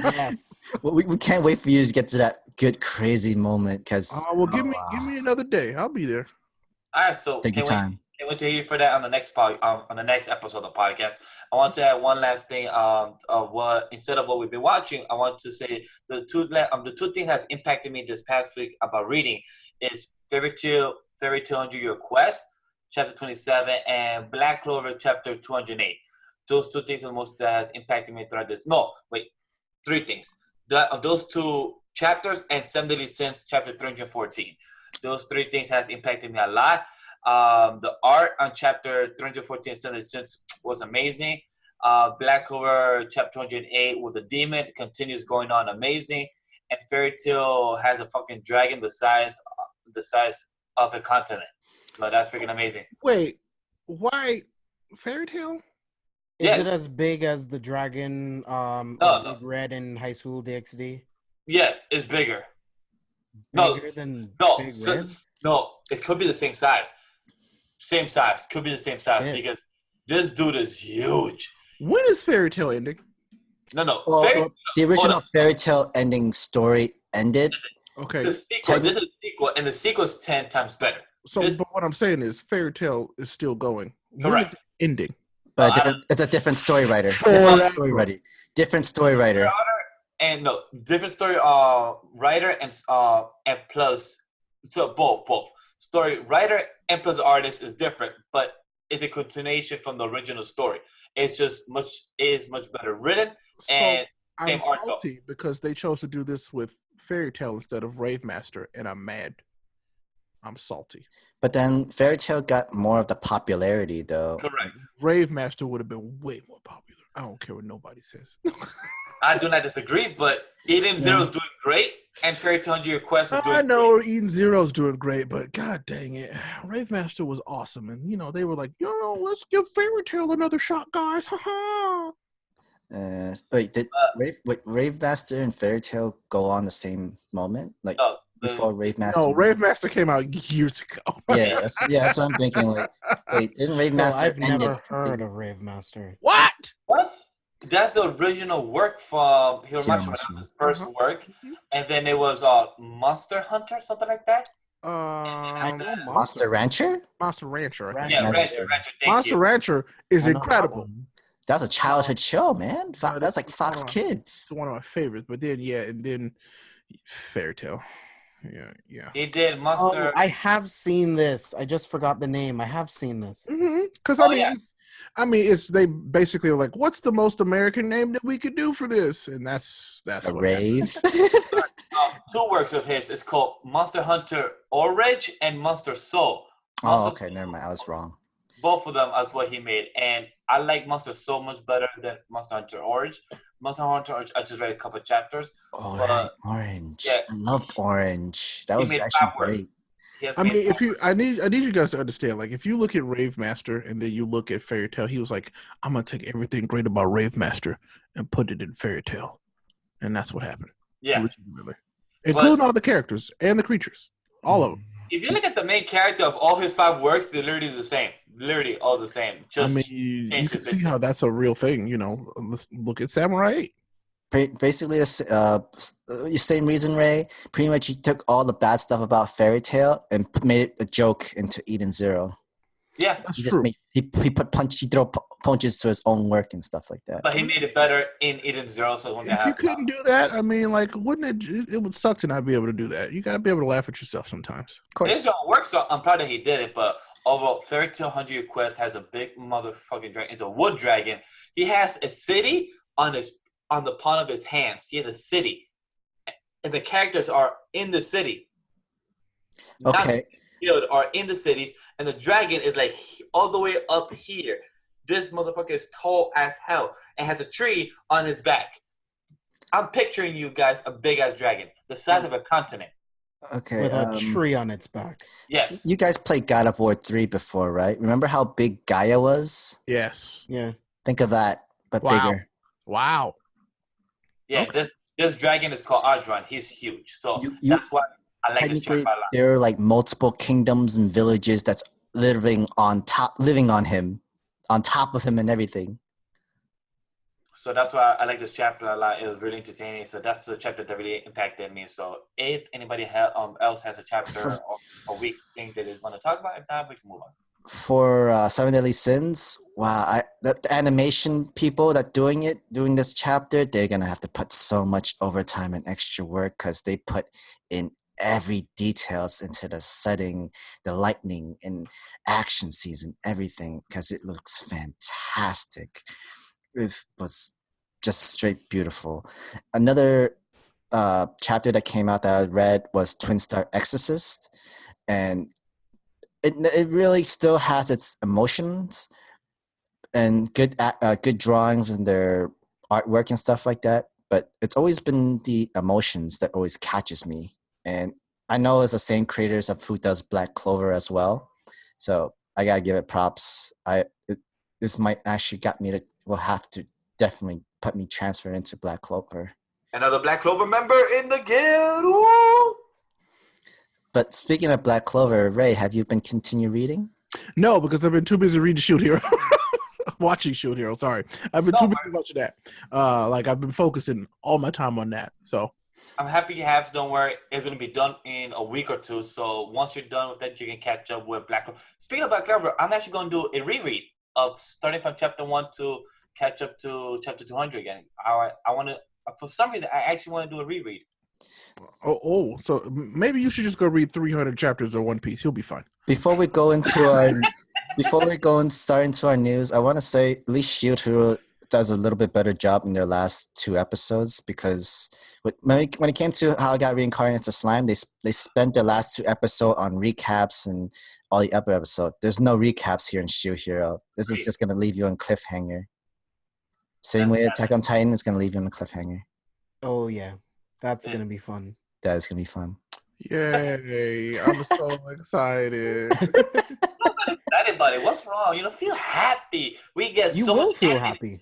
Yes. Well, we can't wait for you to get to that good crazy moment. Because give me another day. I'll be there. All right, so take your time. Can't wait to hear you for that on the next on the next episode of the podcast. I want to add one last thing. Of what instead of what we've been watching, I want to say the two things that's impacted me this past week about reading is Fairy Tale Under Your Quest, chapter 27, and Black Clover, chapter 208. Those two things are the most that has impacted me throughout this. No, wait, 3 things. Those 2 chapters and 7 Deadly Sins, chapter 314. Those 3 things has impacted me a lot. The art on chapter 314 since was amazing. Black Clover chapter 208 with the demon continues going on amazing, and Fairy Tale has a fucking dragon the size of a continent. So that's freaking amazing. Wait, why Fairy Tale? Yes. Is it as big as the dragon No. Red in High School DxD? Yes, it's bigger. Bigger than Big Red? No, it could be the same size. Could be the same size because this dude is huge. When is Fairy Tale ending? No. Well, the original Fairy Tale ending story ended. Okay. This is a sequel, and the sequel is 10 times better. So, but what I'm saying is Fairy Tale is still going. When Correct. is it ending? But it's a different story writer. Different story writer. And no, different story writer and plus, so both story writer and plus artist is different, but it's a continuation from the original story. It's just much better written, and I'm salty because they chose to do this with Fairy Tale instead of Rave Master, and I'm mad. I'm salty. But then Fairy Tale got more of the popularity, though. Correct. Rave Master would have been way more popular. I don't care what nobody says. I do not disagree, but Eden Zero is doing great, and Fairy Tale Under Your Quest is doing I know great. Eden Zero's doing great, but god dang it. Rave Master was awesome, and they were like, let's give Fairy Tale another shot, guys. Ha Wait, did Rave Master and Fairy Tale go on the same moment? Like before Rave Master? No, Rave Master came out years ago. That's what I'm thinking. Like, wait, didn't Rave Master I've never heard of Rave Master. What? That's the original work from Hiro Mashima. That was his first work. And then it was Monster Hunter, something like that. Monster Rancher? Monster Rancher. I think. Yeah, Rancher. Monster Rancher is incredible. That's a childhood show, man. That's like Fox Kids. It's one of my favorites. But then, and then Fairy Tale. Yeah. He did Oh, Monster. I have seen this. I just forgot the name. I have seen this. Because Oh, it's they basically were like, what's the most American name that we could do for this? And that's A what happened. rave. Two works of his. It's called Monster Hunter Orange and Monster Soul. Oh, Monster okay. Never mind. I was wrong. Both of them is what he made, and I like Monster so much better than Monster Hunter Orange. Monster Hunter Orange, I just read a couple chapters. Oh, But, right. Orange. yeah. I loved Orange. That He was made actually 5 great. works. He has I made mean, five if you, I need you guys to understand. Like, if you look at Rave Master and then you look at Fairy Tail, he was like, "I'm gonna take everything great about Rave Master and put it in Fairy Tail," and that's what happened. Yeah. Legitimately. Including all the characters and the creatures, all of them. If you look at the main character of all his 5 works, they're literally the same. Literally all the same. Just I mean, you change can the see picture. how that's a real thing. You know, let's look at Samurai 8. Basically, the same reason, Ray. Pretty much, he took all the bad stuff about Fairy Tail and made it a joke into Eden Zero. Yeah, That's He true. he throw punches to his own work and stuff like that. but he made it better in Eden Zero. So when If you couldn't do that, I mean, like, wouldn't it would suck to not be able to do that. You got to be able to laugh at yourself sometimes. Of His course. own work, so I'm proud that he did it. But overall, 3200 Quest has a big motherfucking dragon. It's a wood dragon. He has a city on the palm of his hands. He has a city, and the characters are in the city. Okay. Field are in the cities, and the dragon is like all the way up here. This motherfucker is tall as hell and has a tree on his back. I'm picturing you guys a big ass dragon, the size of a continent. Okay. With a tree on its back. Yes. You guys played God of War 3 before, right? Remember how big Gaia was? Yes. Yeah. Think of that, but Wow. bigger. Wow. Yeah. Okay. This dragon is called Adron. He's huge. So You that's why I like this technically chapter a lot. there are like multiple kingdoms and villages that's living on him, on top of him and everything. So that's why I like this chapter a lot. It was really entertaining. So that's the chapter that really impacted me. So if anybody else has a chapter or a weak thing that they want to talk about, if not, we can move on. For Seven Deadly Sins, wow! The animation people that doing this chapter, they're gonna have to put so much overtime and extra work because they put in every details into the setting, the lightning and action scenes and everything because it looks fantastic. It was just straight beautiful. Another chapter that came out that I read was Twin Star Exorcist, and it really still has its emotions and good drawings and their artwork and stuff like that. But it's always been the emotions that always catches me. And I know it's the same creators of who does Black Clover as well, so I gotta give it props. This might actually will have to definitely put me transfer into Black Clover. Another Black Clover member in the guild. Woo! But speaking of Black Clover, Ray, have you been continue reading? No, because I've been too busy reading Shield Hero. Watching Shield Hero, sorry. I've been too busy watching that. Like, I've been focusing all my time on that. So I'm happy you have. Don't worry. It's going to be done in a week or two. So once you're done with that, you can catch up with Black Clover. Speaking of Black Clover, I'm actually going to do a reread of starting from chapter 1 to catch up to chapter 200 again. I want to, for some reason, I actually want to do a reread. So maybe you should just go read 300 chapters of One Piece. You'll be fine. Before we go into our start into our news, I want to say at least Shield Hero does a little bit better job in their last 2 episodes because when it came to how I got reincarnated to slime, they spent their last 2 episodes on recaps and all the other episodes. There's no recaps here in Shield Hero. This is just gonna leave you on cliffhanger. Same way Attack on Titan is gonna leave you on a cliffhanger. Oh yeah, that's gonna be fun. That is gonna be fun. Yay! I'm so excited. Excited about it. What's wrong? Feel happy. We get You so will much feel anime. happy.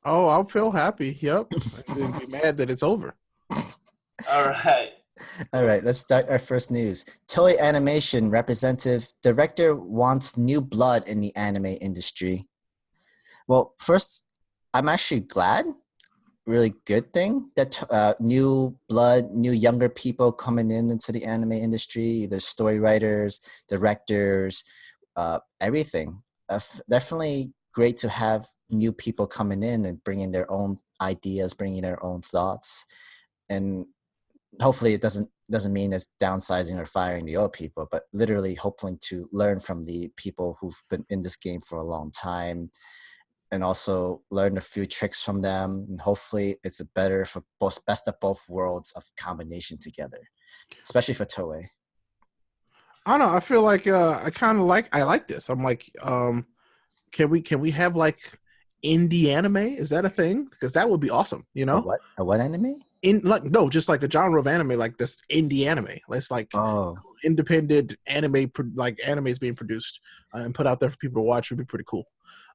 Oh, I'll feel happy. Yep. I'll be mad that it's over. All right. All right, let's start our first news. Toei Animation representative director wants new blood in the anime industry. Well, first, I'm actually glad. Really good thing that new blood, new younger people coming into the anime industry, the story writers, directors, everything. Definitely great to have new people coming in and bringing their own ideas, bringing their own thoughts. And hopefully it doesn't mean it's downsizing or firing the old people, but literally hoping to learn from the people who've been in this game for a long time, and also learn a few tricks from them. And hopefully it's a better for both best of both worlds of combination together, especially for Toei. I don't know. I feel like I like this. I'm like, can we have like indie anime? Is that a thing? Because that would be awesome. You know, A what anime? No, just like a genre of anime like this indie anime. It's like independent anime, like anime is being produced and put out there for people to watch would be pretty cool.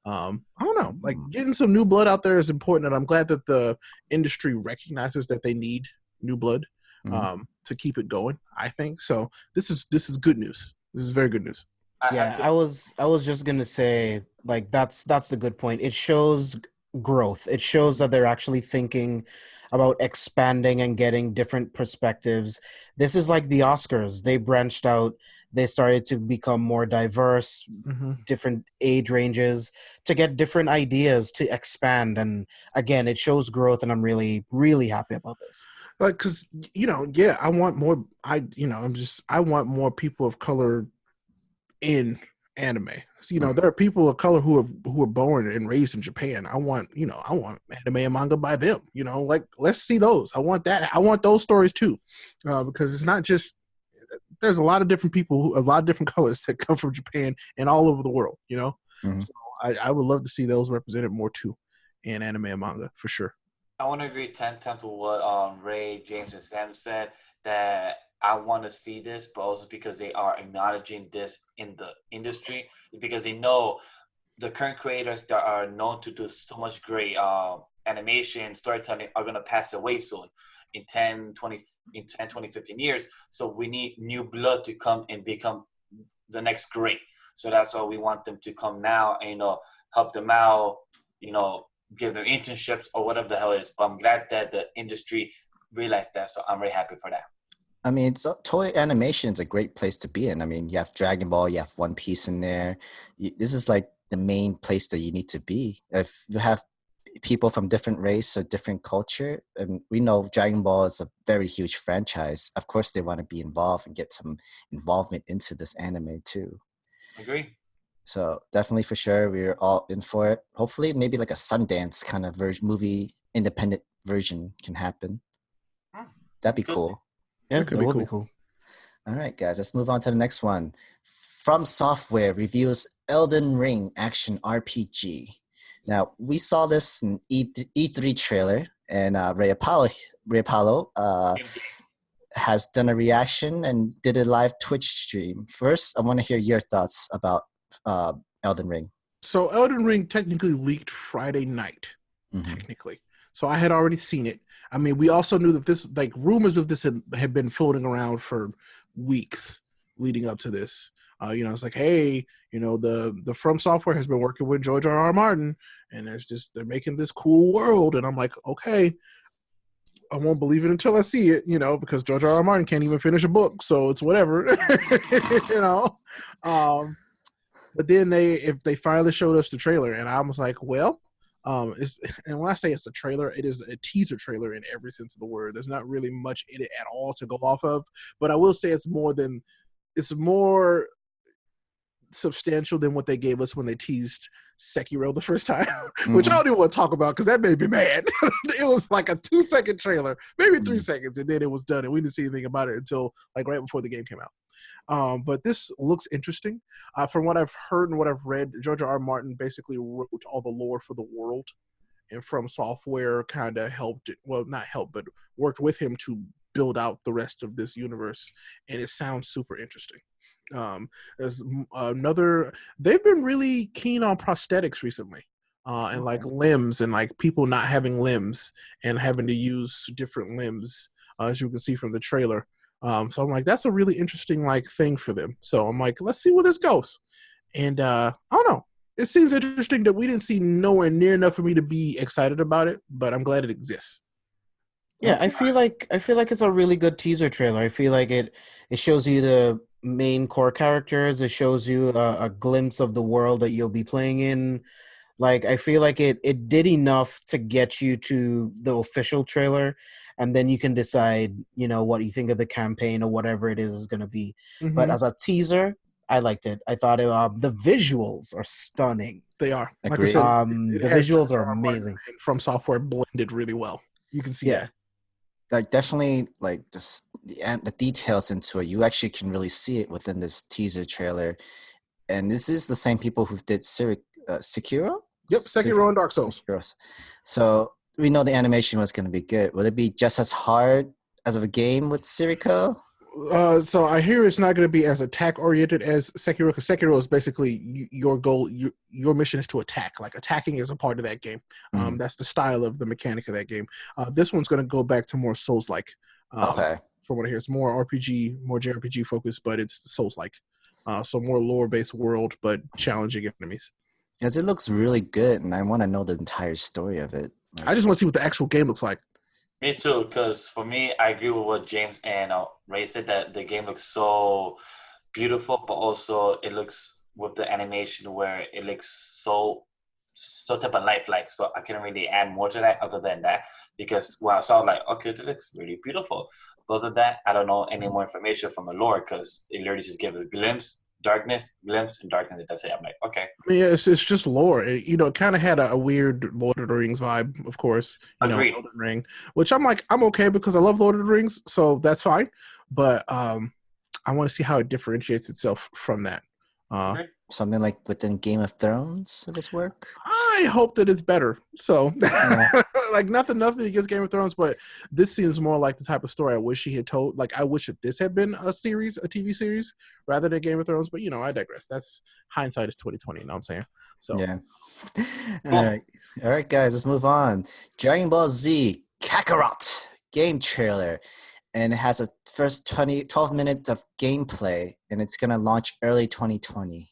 I don't know, like getting some new blood out there is important, and I'm glad that the industry recognizes that they need new blood to keep it going. I think so. This is good news. This is very good news. I was just gonna say, like, that's a good point. It shows growth. It shows that they're actually thinking about expanding and getting different perspectives. This is like the Oscars. They branched out. They started to become more diverse, different age ranges, to get different ideas to expand. And again, it shows growth, and I'm really, really happy about this. Like, cause I want more. I want more people of color in anime. So, there are people of color who are born and raised in Japan. I want anime and manga by them. Like, let's see those. I want that. I want those stories too, because it's not just. There's a lot of different people, a lot of different colors that come from Japan and all over the world. So I would love to see those represented more too in anime and manga for sure. I want to agree 10 to what Ray, James, and Sam said, that I want to see this, but also because they are acknowledging this in the industry, because they know the current creators that are known to do so much great animation, storytelling are going to pass away soon in 10, 15 years. So we need new blood to come and become the next great. So that's why we want them to come now and, help them out, give them internships or whatever the hell it is. But I'm glad that the industry realized that. So I'm very happy for that. I mean, Toei Animation is a great place to be in. I mean, you have Dragon Ball, you have One Piece in there. This is like the main place that you need to be. If you have people from different race or different culture, and we know Dragon Ball is a very huge franchise, of course they want to be involved and get some involvement into this anime too. Agree. So definitely, for sure, we're all in for it. Hopefully maybe like a Sundance kind of movie independent version can happen. That'd be cool. Yeah, that would be cool. All right, guys, let's move on to the next one. FromSoftware reviews Elden Ring action RPG. Now, we saw this in E3 trailer, and Ray Apollo has done a reaction and did a live Twitch stream. First, I want to hear your thoughts about Elden Ring. So Elden Ring technically leaked Friday night, technically. So I had already seen it. I mean, we also knew that this, like, rumors of this had been floating around for weeks leading up to this. It's like, hey, the FromSoftware has been working with George R.R. Martin, and they're making this cool world. And I'm like, okay, I won't believe it until I see it, because George R.R. Martin can't even finish a book, so it's whatever, But then they finally showed us the trailer, and I was like, well, and when I say it's a trailer, it is a teaser trailer in every sense of the word. There's not really much in it at all to go off of, but I will say it's more substantial than what they gave us when they teased Sekiro the first time, which I don't even want to talk about because that made me mad. It was like a 2-second trailer, maybe 3 seconds, and then it was done, and we didn't see anything about it until like right before the game came out. But this looks interesting. From what I've heard and what I've read, George R.R. Martin basically wrote all the lore for the world, and FromSoftware kind of worked with him to build out the rest of this universe, and it sounds super interesting. They've been really keen on prosthetics recently, and like limbs, and like people not having limbs and having to use different limbs, as you can see from the trailer. So I'm like, that's a really interesting like thing for them. So I'm like, let's see where this goes. And I don't know. It seems interesting that we didn't see nowhere near enough for me to be excited about it, but I'm glad it exists. Yeah, I feel like it's a really good teaser trailer. I feel like it shows you the main core characters. It shows you a glimpse of the world that you'll be playing in. Like, I feel like it did enough to get you to the official trailer. and then you can decide, what you think of the campaign or whatever it is going to be. Mhm. But as a teaser, I liked it. I thought the visuals are stunning. They are. Like I Agreed. said, The has visuals George are R. R. Martin amazing. and FromSoftware blended really well. You can see Yeah. that. Like definitely like this the details into it. You actually can really see it within this teaser trailer. And this is the same people who did Sekiro? Yep, Sekiro and Dark Souls. Sekiro. So we know the animation was going to be good. Will it be just as hard as of a game with Sekiro? So I hear it's not going to be as attack oriented as Sekiro, because Sekiro is basically your goal. Your mission is to attack. Like attacking is a part of that game. That's the style of the mechanic of that game. This one's going to go back to more Souls-like. Okay. From what I hear, it's more RPG, more JRPG focused, but it's Souls-like. So more lore-based world, but challenging enemies. Because it looks really good, and I want to know the entire story of it. Like, I just want to see what the actual game looks like. Me too, because for me, I agree with what James and Ray said, that the game looks so beautiful, but also it looks with the animation where it looks so type of lifelike. So I couldn't really add more to that other than that, because when I saw it, like, okay, it looks really beautiful. But other than that, I don't know any more information from the lore, because it literally just gave us a glimpse, darkness, glimpse, and darkness, and that's it. I'm like, okay. I mean, it's just lore. It kind of had a weird Lord of the Rings vibe, of course. Agreed. Elden Ring, which I'm okay because I love Lord of the Rings, so that's fine. But I want to see how it differentiates itself from that. something like within Game of Thrones of his work? I hope that it's better. So, Yeah. like nothing against Game of Thrones, but this seems more like the type of story I wish he had told. Like I wish that this had been a TV series, rather than Game of Thrones. But I digress. That's hindsight is 2020. You know what I'm saying? So Yeah. All right, guys, let's move on. Dragon Ball Z Kakarot game trailer, and it has a first 12 minutes of gameplay, and it's gonna launch early 2020.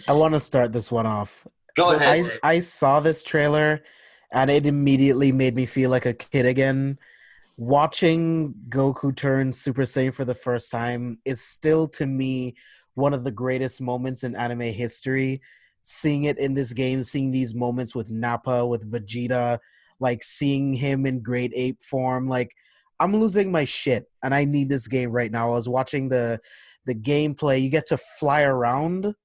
I want to start this one off. Go ahead. I saw this trailer, and it immediately made me feel like a kid again. Watching Goku turn Super Saiyan for the first time is still, to me, one of the greatest moments in anime history. Seeing it in this game, seeing these moments with Nappa, with Vegeta, like seeing him in grade ape form, like I'm losing my shit, and I need this game right now. I was watching the gameplay. You get to fly around.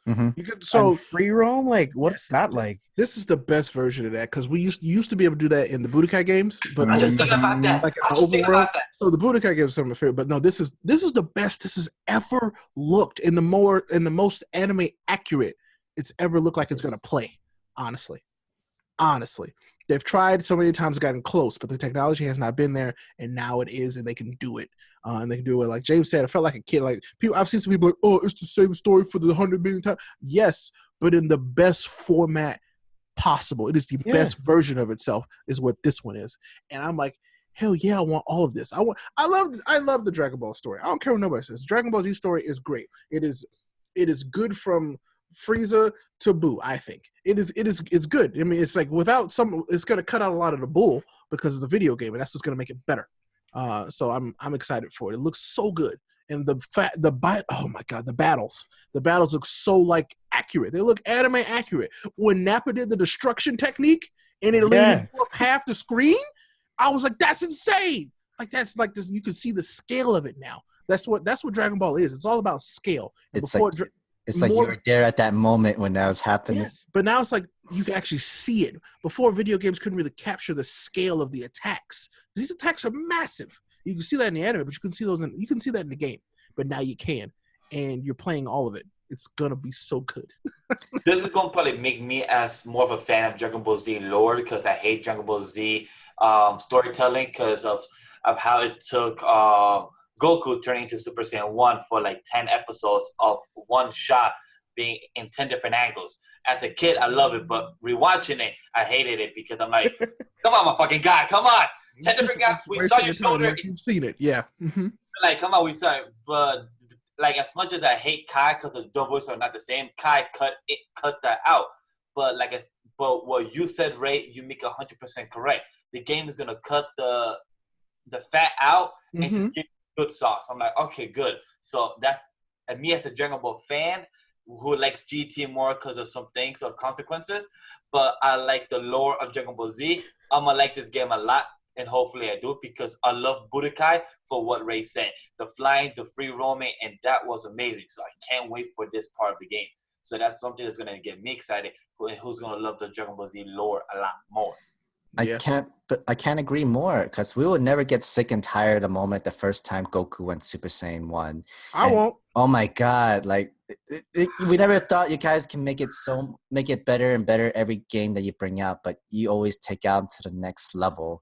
Mm-hmm. you could And free roam, like what's that like? This is the best version of that, because we used to be able to do that in the Budokai games, but I just think about that. like in I just think overworld. about that. So the Budokai games are some of my favorite, but no, this is the best this has ever looked, in the most anime accurate it's ever looked like it's gonna play. Honestly, they've tried so many times, gotten close, but the technology has not been there, and now it is, and they can do it. And they can do it, like James said. I felt like a kid. Like people, I've seen some people like, "Oh, it's the same story for the 100 million times." Yes, but in the best format possible. It is the best version of itself. Is what this one is, and I'm like, hell yeah, I want all of this. I love the Dragon Ball story. I don't care what nobody says. Dragon Ball Z story is great. It is good from Frieza to Boo. I think it's good. I mean, it's like it's gonna cut out a lot of the bull because of the video game, and that's what's gonna make it better. So I'm excited for it. It looks so good, and oh my god, the battles look so like accurate. They look anime accurate. When Nappa did the destruction technique and it literally blew up half the screen, I was like, that's insane. Like that's like this. You can see the scale of it now. That's what Dragon Ball is. It's all about scale. And It's like you were there at that moment when that was happening. Yes, but now it's like you can actually see it. Before, video games couldn't really capture the scale of the attacks. These attacks are massive. You can see that in the anime, but you can see that in the game. But now you can, and you're playing all of it. It's gonna be so good. This is gonna probably make me as more of a fan of Dragon Ball Z lore, because I hate Dragon Ball Z storytelling because of how it took Goku turning into Super Saiyan 1 for like 10 episodes of one shot being in 10 different angles. As a kid, I love it, but rewatching it, I hated it because I'm like, come on, my fucking guy, come on. 10 different guys, we saw your shoulder. You've seen it, yeah. Mm-hmm. Like, come on, we saw it. But like, as much as I hate Kai because the dub voices are not the same, Kai cut that out. But but what you said, Ray, you make 100% correct. The game is gonna cut the fat out and just give good sauce. I'm like, okay, good. So that's, and me as a Dragon Ball fan who likes GT more because of some things of consequences, but I like the lore of Dragon Ball Z. I'm gonna like this game a lot and hopefully I do, because I love Budokai for what Ray said. The flying, the free roaming, and that was amazing. So I can't wait for this part of the game. So that's something that's going to get me excited, who's going to love the Dragon Ball Z lore a lot more. I can't agree more, because we will never get sick and tired the moment the first time Goku went Super Saiyan 1. I won't. Oh my God, like we never thought you guys can make it better and better every game that you bring out, but you always take out to the next level.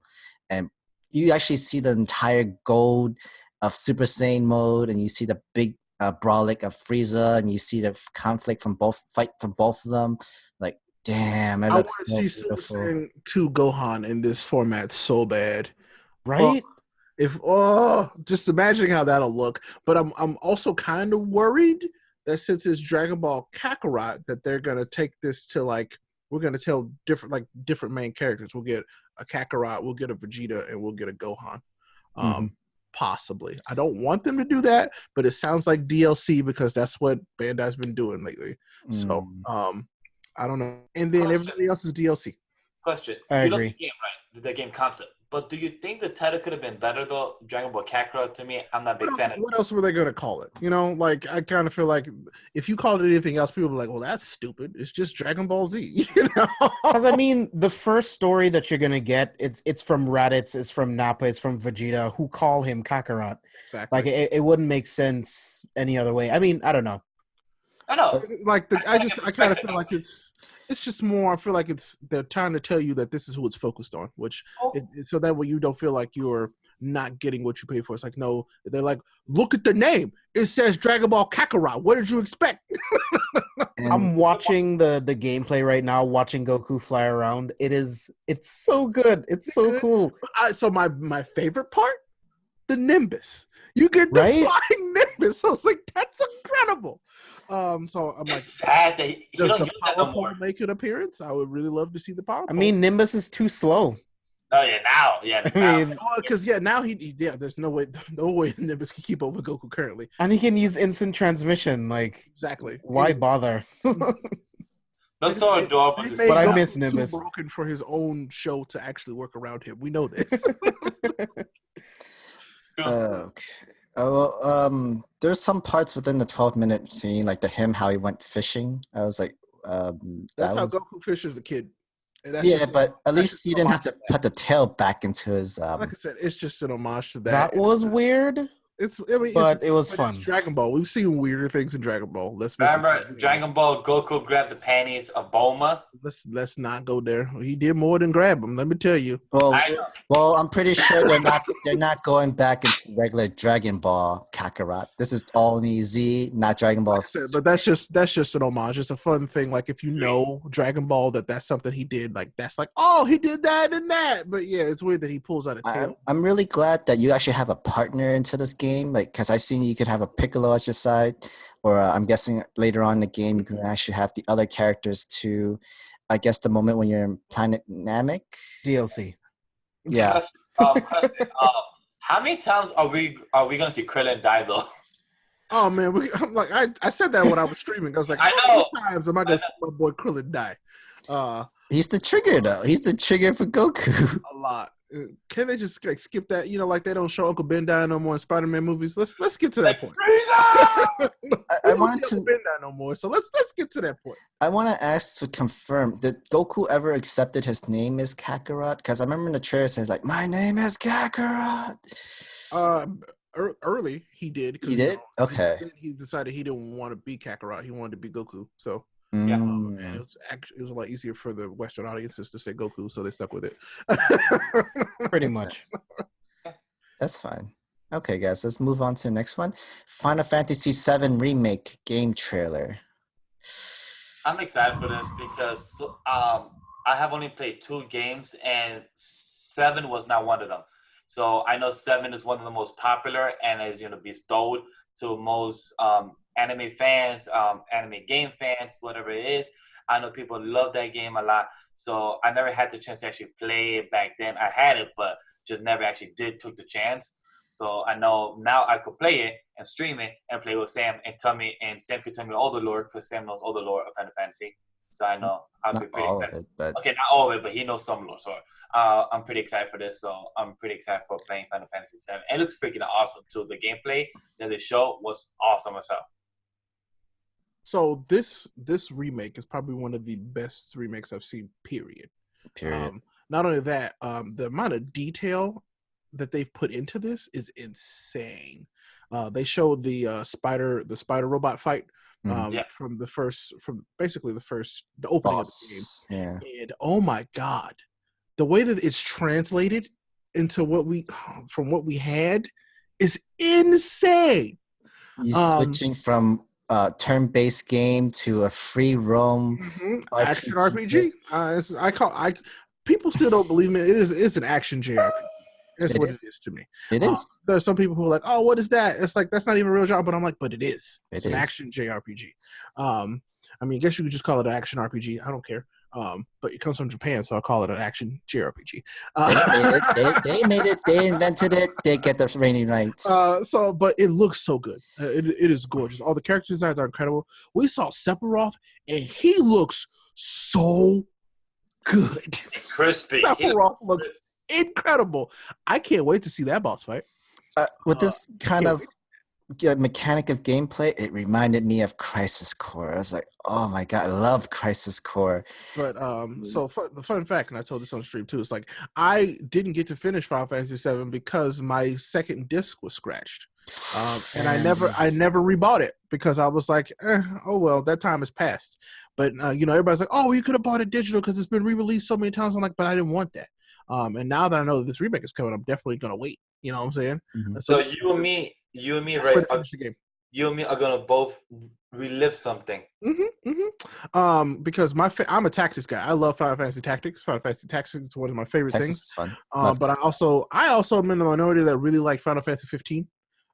And you actually see the entire gold of Super Saiyan mode, and you see the big brawlic of Frieza, and you see the conflict from both of them. Like, damn, it I want looks to so see Super beautiful. Saiyan 2 Gohan in this format so bad. Right? Just imagining how that'll look. But I'm also kind of worried that since it's Dragon Ball Kakarot, that they're gonna take this to like, we're gonna tell different main characters. We'll get a Kakarot, we'll get a Vegeta, and we'll get a Gohan. Possibly. I don't want them to do that, but it sounds like DLC because that's what Bandai's been doing lately. So I don't know. And then everybody else is DLC. Question. I You love agree. the game, right? The game concept. But do you think the title could have been better, though? Dragon Ball Kakarot, to me, I'm not a big fan of it. What else were they going to call it? You know, like, I kind of feel like if you called it anything else, people would be like, well, that's stupid. It's just Dragon Ball Z. You know? Because I mean, the first story that you're gonna get, it's from Raditz, it's from Nappa, it's from Vegeta, who call him Kakarot. Exactly. Like it wouldn't make sense any other way. I mean, I don't know. I know. Like I kind of feel like it's just more. I feel like they're trying to tell you that this is who it's focused on, which so that way you don't feel like you're not getting what you pay for. It's like, no, they're like, look at the name. It says Dragon Ball Kakarot. What did you expect? I'm watching the gameplay right now, watching Goku fly around. It's so good. It's so cool. So my favorite part, the Nimbus. You get the flying Nimbus. So it's like, that's incredible. So I'm like, sad that he does don't the use that power no pole more. make an appearance? I would really love to see the power pole. I mean, Nimbus is too slow. Oh yeah, now, yeah. I mean, because now there's no way Nimbus can keep up with Goku currently. And he can use instant transmission. Like, exactly. Why bother? That's so adorable to see. But I miss Nimbus. Too broken for his own show to actually work around him. We know this. Okay. Oh, there's some parts within the 12-minute scene, like how he went fishing. I was like, that's how Goku fishes a kid. Yeah, but at least he didn't have to put the tail back into his. Like I said, it's just an homage to that. That was weird. But it was fun. It's Dragon Ball. We've seen weirder things in Dragon Ball. Remember Dragon Ball Goku grabbed the panties of Bulma? Let's not go there. He did more than grab them. Let me tell you. Well, I'm pretty sure they're not going back into regular Dragon Ball Kakarot. This is all in Z, not Dragon Ball. But that's just an homage. It's a fun thing. Like if you know Dragon Ball, that's something he did. Like that's like, oh, he did that and that. But yeah, it's weird that he pulls out a tail. I'm really glad that you actually have a partner into this game. Like, because I seen you could have a Piccolo at your side, or I'm guessing later on in the game you can actually have the other characters too. I guess the moment when you're in Planet Namek DLC. Yeah. How many times are we gonna see Krillin die though? Oh man, I said that when I was streaming. I was like, I know. How many times am I gonna see my boy Krillin die? He's the trigger though. He's the trigger for Goku. A lot. Can they just like skip that? You know, like they don't show Uncle Ben die no more in Spider-Man movies. Let's get to that point. I wanted to Ben die no more. So let's get to that point. I want to ask to confirm: did Goku ever accepted his name is Kakarot? Because I remember in the trailer it says like, "My name is Kakarot." Early he did. He did. Okay. He decided he didn't want to be Kakarot. He wanted to be Goku. So. Yeah. It was a lot easier for the Western audiences to say Goku, so they stuck with it. Pretty much. That's fine. Okay, guys, let's move on to the next one. Final Fantasy VII Remake game trailer. I'm excited for this because I have only played 2 games and 7 was not one of them. So I know 7 is one of the most popular and is bestowed to most anime fans, anime game fans, whatever it is. I know people love that game a lot. So I never had the chance to actually play it back then. I had it, but just never actually took the chance. So I know now I could play it and stream it and play with Sam and Sam could tell me all the lore because Sam knows all the lore of Final Fantasy. So I know I'll be Not pretty all of excited. it, but Okay, not all of it, but he knows some lore. So I'm pretty excited for this. So I'm pretty excited for playing Final Fantasy VII. It looks freaking awesome too. The gameplay that they showed was awesome as hell. So this remake is probably one of the best remakes I've seen. Period. period. Not only that, the amount of detail that they've put into this is insane. They showed the spider robot fight from basically the opening Boss. of the Yeah. game, and oh my god, the way that it's translated into from what we had is insane. You switching from turn-based game to a free roam action RPG. People still don't believe me. It's an action JRPG. That's what it is to me. It is. There are some people who are like, "Oh, what is that?" It's like that's not even a real job, but I'm like, "But it is. It's an action JRPG." I mean, I guess you could just call it an action RPG. I don't care. But it comes from Japan, so I call it an action JRPG. They made it. They invented it. They get the reigning rights. But it looks so good. It is gorgeous. All the character designs are incredible. We saw Sephiroth, and he looks so good. Crispy. Sephiroth looks incredible. I can't wait to see that boss fight. With this kind of mechanic of gameplay, it reminded me of Crisis Core. I was like, oh my god, I love Crisis Core. But the fun fact, and I told this on stream too, is like I didn't get to finish Final Fantasy VII because my second disc was scratched, and I never rebought it because I was like, oh well, that time has passed. But everybody's like, oh, you could have bought it digital because it's been re-released so many times. I'm like, but I didn't want that. And now that I know that this remake is coming, I'm definitely gonna wait. You know what I'm saying? Mm-hmm. So you and me, right? You and me are gonna both relive something. Because I'm a tactics guy. I love Final Fantasy Tactics. Final Fantasy Tactics is one of my favorite things. Is fun. But I also am in the minority that really like Final Fantasy 15.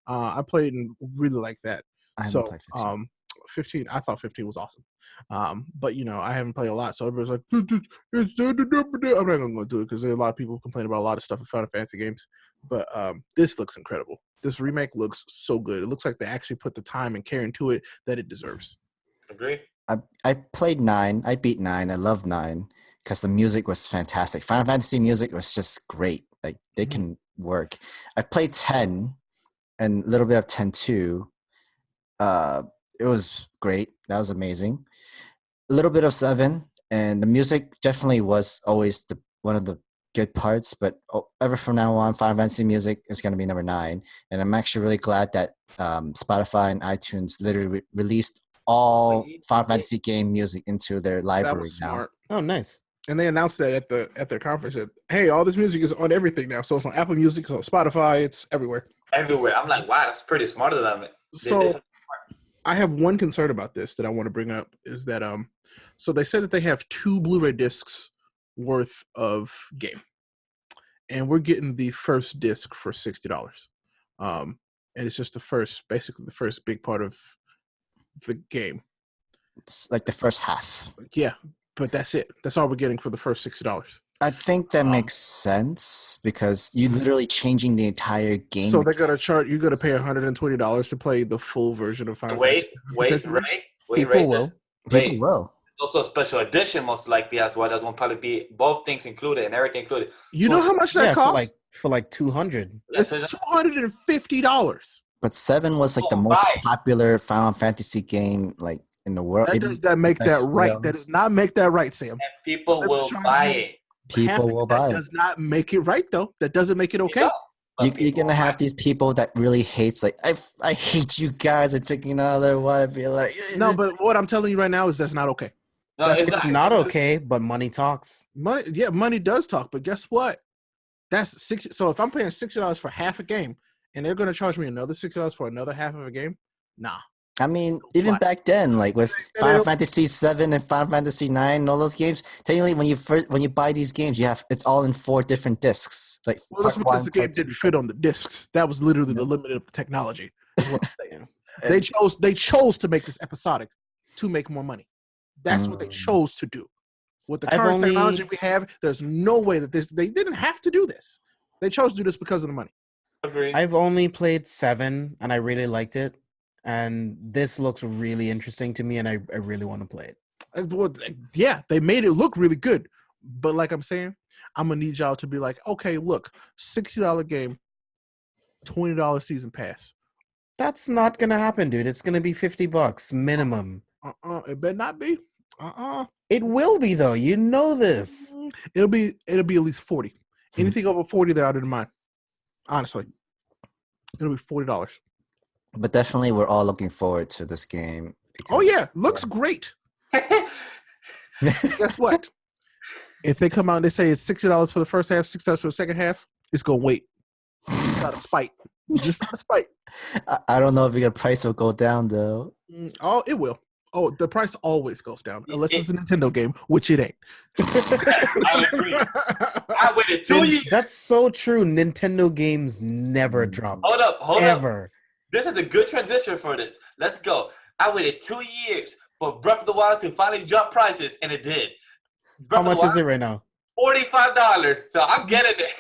I played and really like that. I haven't played 15. 15. I thought 15 was awesome. But I haven't played a lot, so everybody's like, I'm not gonna go do it because there are a lot of people complaining about a lot of stuff in Final Fantasy games. But this looks incredible. This remake looks so good. It looks like they actually put the time and care into it that it deserves. Agree. I played 9. I beat 9. I love 9 because the music was fantastic. Final Fantasy music was just great. Like they can work. I played 10 and a little bit of 10 too. It was great. That was amazing. A little bit of 7, and the music definitely was always one of the good parts. But ever from now on, Final Fantasy music is going to be number 9, and I'm actually really glad that Spotify and iTunes literally released all Final Fantasy game music into their library that was now. smart. Oh, nice. And they announced that at their conference that, hey, all this music is on everything now. So it's on Apple Music, it's on Spotify, it's everywhere. Everywhere. I'm like, wow, that's pretty smart of them. So I have one concern about this that I want to bring up is that so they said that they have 2 Blu-ray discs worth of game, and we're getting the first disc for $60. And it's just basically the first big part of the game. It's like the first half. Yeah, but that's it. That's all we're getting for the first $60. I think that makes sense because you're literally changing the entire game. So they're gonna charge you're gonna pay $120 to play the full version of Final Fantasy. Wait, People will. People will. Also a special edition most likely as well. There's one probably be both things included and everything included. You know how much that costs? For like $200. It's $250. But 7 was like the most popular Final Fantasy game like in the world. That does not make that right. That does not make that right, Sam. And people will buy it. People will buy it. That does not make it right, though. That doesn't make it okay. You're gonna have these people that really hates like I hate you guys and taking all their water. Be like no, but what I'm telling you right now is that's not okay. No, it's not okay, but money talks. Money does talk, but guess what? That's $60. So if I'm paying $60 for half a game, and they're gonna charge me another $60 for another half of a game, nah. I mean, even back then, like with Final Fantasy 7 and Final Fantasy 9 and all those games, technically when you buy these games, it's all in 4 different discs. Like that's because the game didn't fit on the discs. That was literally the limit of the technology. Is what I'm saying. They chose to make this episodic to make more money. That's what they chose to do. With the current technology we have, there's no way that they didn't have to do this. They chose to do this because of the money. Agreed. I've only played 7 and I really liked it. And this looks really interesting to me, and I really want to play it. Yeah, they made it look really good. But like I'm saying, I'm gonna need y'all to be like, okay, look, $60 game, $20 season pass. That's not gonna happen, dude. It's gonna be $50 minimum. It better not be. It will be though. You know this. It'll be at least 40. Anything over 40, they're out of their mind. Honestly, it'll be $40. But definitely, we're all looking forward to this game. Oh yeah, looks great. Guess what? If they come out and they say it's $60 for the first half, $6 for the second half, it's gonna wait. It's out of spite. Just out of spite. I don't know if your price will go down though. Oh, it will. Oh, the price always goes down unless it's a Nintendo game, which it ain't. I agree. I waited 2 years. That's so true. Nintendo games never drop. Hold up. Ever. This is a good transition for this. Let's go. I waited 2 years for Breath of the Wild to finally drop prices, and it did. How much is it right now? $45. So I'm getting it.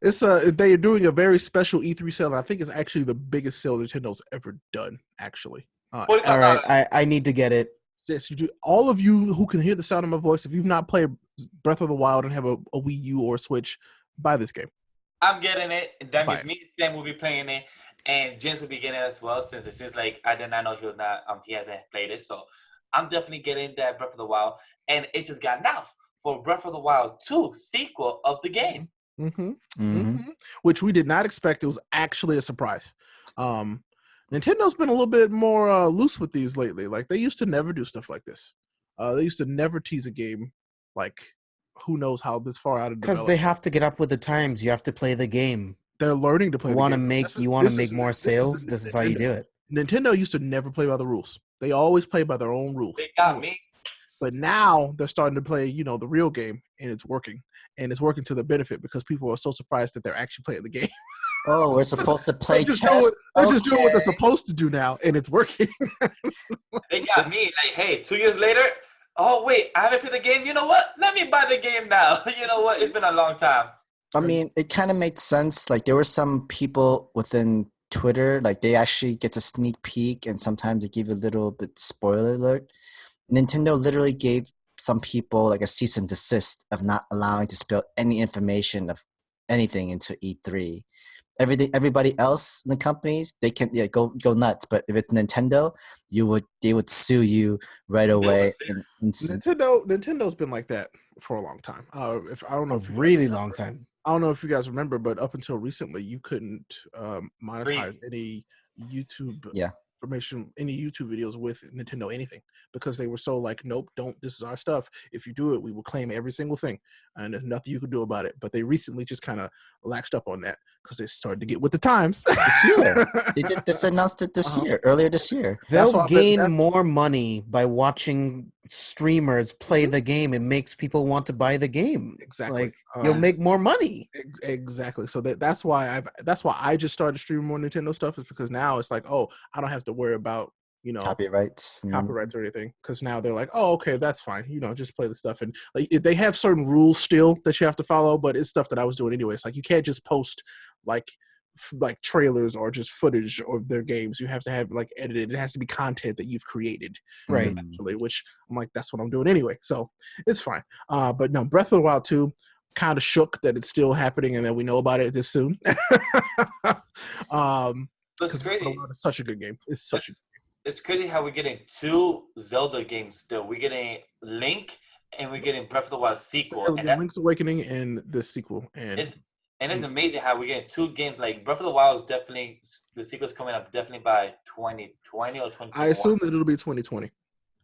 It's they're doing a very special E3 sale. I think it's actually the biggest sale Nintendo's ever done. Actually, all right, I need to get it. Yes, you do. All of you who can hear the sound of my voice, if you've not played Breath of the Wild and have a Wii U or a Switch, buy this game. I'm getting it. And that means me and Sam will be playing it, and James will be getting it as well. Since it seems like I did not know he was not. He hasn't played it, so I'm definitely getting that Breath of the Wild, and it just got announced for Breath of the Wild 2 sequel of the game. Which we did not expect. It was actually a surprise. Nintendo's been a little bit more loose with these lately. Like they used to never do stuff like this. They used to never tease a game like who knows how this far out of development. Because they have to get up with the times. You have to play the game. They're learning to play the game. You want to make more sales? This is how you do it. Nintendo used to never play by the rules. They always play by their own rules. They got me. But now they're starting to play, the real game, and it's working. And it's working to their benefit because people are so surprised that they're actually playing the game. Oh, we're supposed to play chess. They're just doing what they're supposed to do now, and it's working. They got me. Like, hey, 2 years later, oh, wait, I haven't played the game. You know what? Let me buy the game now. You know what? It's been a long time. I mean, it kind of made sense. Like, there were some people within Twitter, like, they actually get to sneak peek, and sometimes they give a little bit spoiler alert. Nintendo literally gave some people, like, a cease and desist of not allowing to spill any information of anything into E3. Everybody else in the companies, they can go nuts. But if it's Nintendo, they would sue you right away. Nintendo's been like that for a long time. Really long time. I don't know if you guys remember, but up until recently, you couldn't monetize any YouTube information, any YouTube videos with Nintendo anything because they were so like, nope, don't. This is our stuff. If you do it, we will claim every single thing, and there's nothing you can do about it. But they recently just kind of laxed up on that because they started to get with the times. This year, they just announced it earlier this year. They'll gain more money by watching streamers play the game. It makes people want to buy the game. Exactly. Like you'll make more money. Exactly. So that's why I just started streaming more Nintendo stuff, is because now it's like, oh, I don't have to worry about copyrights or anything, because now they're like, oh, okay, that's fine, just play the stuff. And like they have certain rules still that you have to follow, but it's stuff that I was doing anyway. It's like you can't just post like trailers or just footage of their games. You have to have like edited. It has to be content that you've created, right? Essentially, which I'm like, that's what I'm doing anyway, so it's fine. But no, Breath of the Wild 2, kind of shook that it's still happening and that we know about it this soon. That's crazy. It's such a good game. It's crazy how we're getting 2 Zelda games still. We're getting Link and we're getting Breath of the Wild sequel. And Link's Awakening and the sequel. And it's amazing how we're getting 2 games. Like Breath of the Wild is definitely, the sequel's coming up definitely by 2020 or 2021. I assume that it'll be 2020.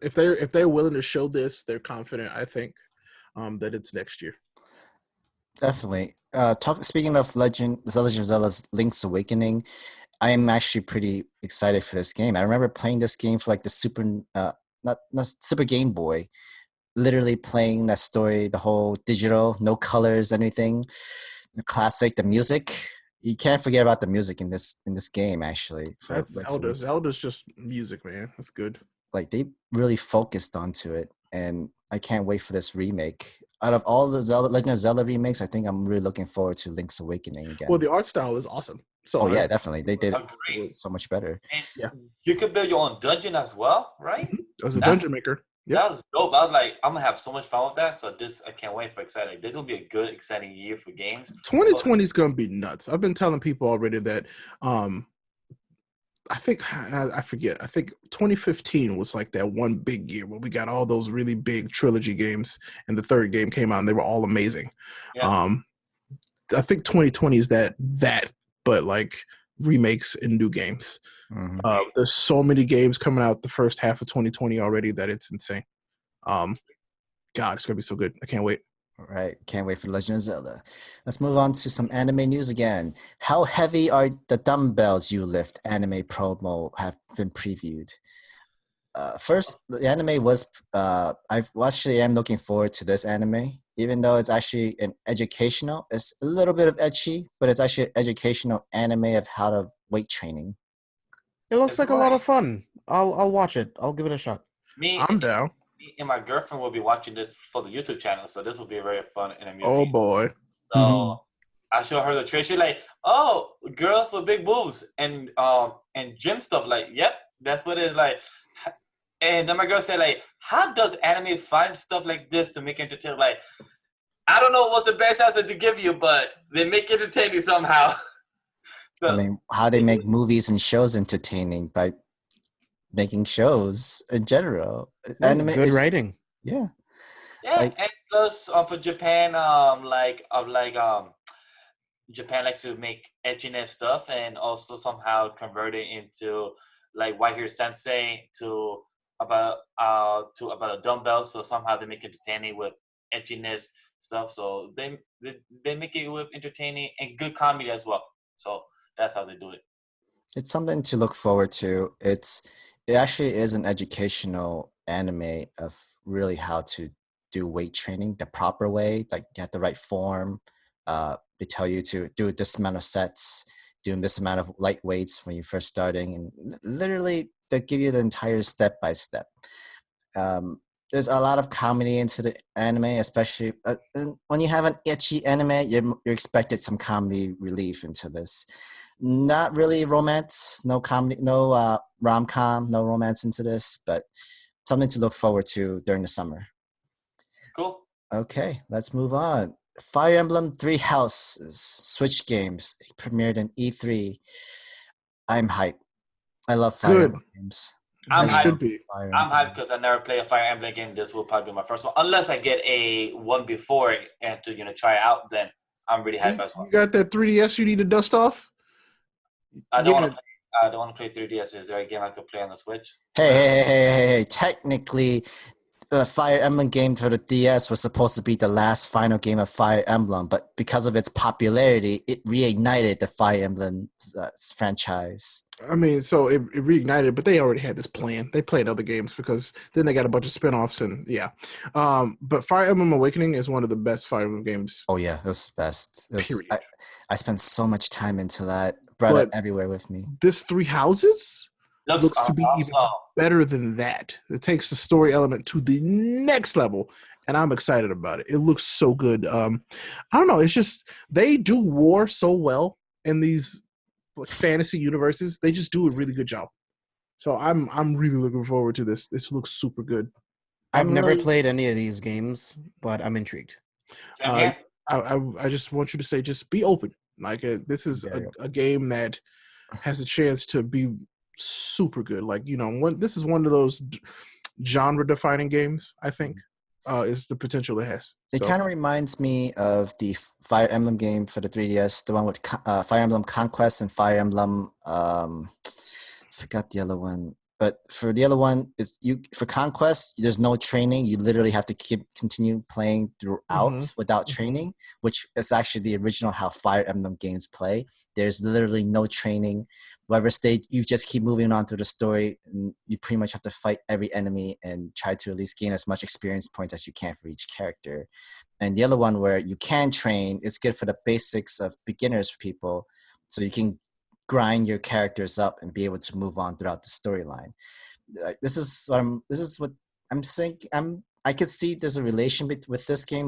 If they're willing to show this, they're confident, I think, that it's next year. Definitely. Speaking of Legend of Zelda's Link's Awakening, I am actually pretty excited for this game. I remember playing this game for like the not Super Game Boy, literally playing that story, the whole digital, no colors, anything. The classic, the music. You can't forget about the music in this game. Actually, that's Zelda. Zelda's just music, man. That's good. Like they really focused onto it, and I can't wait for this remake. Out of all the Legend of Zelda remakes, I think I'm really looking forward to Link's Awakening again. Well, the art style is awesome. So yeah, definitely. They did it so much better. And you could build your own dungeon as well, right? As a dungeon maker. That was dope. I was like, I'm gonna have so much fun with that. So I can't wait for exciting. This is gonna be a good, exciting year for games. 2020 is gonna be nuts. I've been telling people already that. I forget. I think 2015 was like that one big year where we got all those really big trilogy games, and the third game came out, and they were all amazing. Yeah. I think 2020 is that, but like remakes and new games. Mhm. There's so many games coming out the first half of 2020 already that it's insane. God, it's gonna be so good. I can't wait. All right, can't wait for Legend of Zelda. Let's move on to some anime news again. How heavy are the dumbbells you lift? Anime promo have been previewed. First, the anime was. I actually am looking forward to this anime, even though it's actually an educational. It's a little bit of ecchi, but it's actually an educational anime of how to weight training. It looks like a lot of fun. I'll watch it. I'll give it a shot. I'm down. Me and my girlfriend will be watching this for the YouTube channel, so this will be very fun and amusing. Oh boy. So I show her the trailer. She's like, "Oh, girls with big boobs and gym stuff." Like, yep, that's what it is like. And then my girl said, like, "How does anime find stuff like this to make it entertaining?" Like, I don't know what's the best answer to give you, but they make it entertaining somehow. So I mean, how they make movies and shows entertaining by making shows in general. Anime Good is, writing. yeah. yeah, Like- and plus for Japan, Japan likes to make edginess stuff and also somehow convert it into like White Hair Sensei to about a dumbbell. So somehow they make it entertaining with edginess stuff. So they make it with entertaining and good comedy as well. So that's how they do it. It's something to look forward to. It actually is an educational anime of really how to do weight training the proper way, like you have the right form. They tell you to do this amount of sets, doing this amount of light weights when you're first starting, and literally they give you the entire step by step. There's a lot of comedy into the anime, especially when you have an ecchi anime, you're expected some comedy relief into this. Not really romance, no comedy, no rom-com, no romance into this, but something to look forward to during the summer. Cool. Okay, let's move on. Fire Emblem Three Houses Switch games premiered in E3. I'm hyped. I love Fire Good. Emblem games. I'm It hyped. should be. Fire I'm Emblem. hyped because I never played a Fire Emblem game. This will probably be my first one, unless I get a one before it and to try it out. Then I'm really hyped as well. You got that 3DS you need to dust off? I don't Yeah. want to play. I don't want to play 3DS. Is there a game I could play on the Switch? Hey. Technically, the Fire Emblem game for the DS was supposed to be the last final game of Fire Emblem, but because of its popularity, it reignited the Fire Emblem franchise. I mean, so it reignited, but they already had this plan. They played other games because then they got a bunch of spinoffs and yeah. But Fire Emblem Awakening is one of the best Fire Emblem games. Oh yeah, it was the best. Period. I spent so much time into that. Brought it But- everywhere with me. This Three Houses looks to be even awesome. better than that. It takes the story element to the next level, and I'm excited about it. It looks so good. I don't know. It's just they do war so well in these like fantasy universes. They just do a really good job. So I'm really looking forward to this. This looks super good. I've I'm never really- played any of these games, but I'm intrigued. Same here. I just want you to say, just be open. Like this is Very a game that has a chance to be super good. Like this is one of those genre-defining games. I think is the potential it has. It So, kind of reminds me of the Fire Emblem game for the 3DS, the one with Fire Emblem Conquest and Fire Emblem. Forgot the other one, but for the other one, for Conquest, there's no training. You literally have to continue playing throughout without training, which is actually the original how Fire Emblem games play. There's literally no training. Whatever stage, you just keep moving on through the story, and you pretty much have to fight every enemy and try to at least gain as much experience points as you can for each character. And the other one where you can train, it's good for the basics of beginners for people, so you can grind your characters up and be able to move on throughout the storyline. This is what I'm saying. I could see there's a relation with this game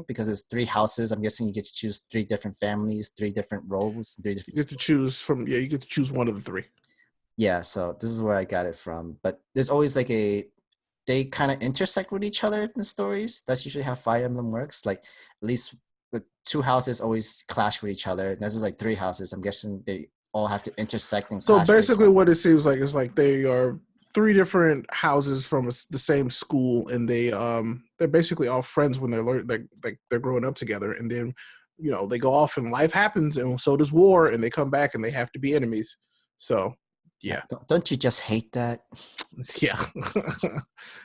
because it's three houses. I'm guessing you get to choose three different families, three different roles, three different. you get to choose from. Yeah, you get to choose one of the three. Yeah, so this is where I got it from. But there's always like they kind of intersect with each other in the stories. That's usually how Fire Emblem works. Like at least the two houses always clash with each other. This is like three houses. I'm guessing they all have to intersect and So clash with each basically, other. what it seems like is like they are three different houses from the same school, and they're basically all friends when they're growing up together, and then they go off and life happens, and so does war, and they come back and they have to be enemies. So yeah, Don't you just hate that? yeah,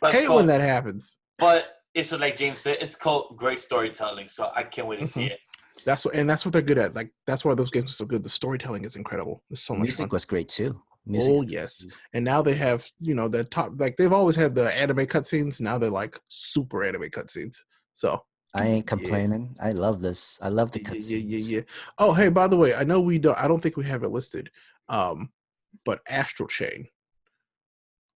That's hate cool. when that happens. But it's like James said, it's called great storytelling. So I can't wait to see it. That's what they're good at. Like that's why those games are so good. The storytelling is incredible. It's so much Music fun. was great too. Oh yes, and now they have the top, like they've always had the anime cutscenes. Now they're like super anime cutscenes. So I ain't complaining. I love this. I love the cutscenes. yeah. Oh hey, by the way, I don't think we have it listed. But Astral Chain.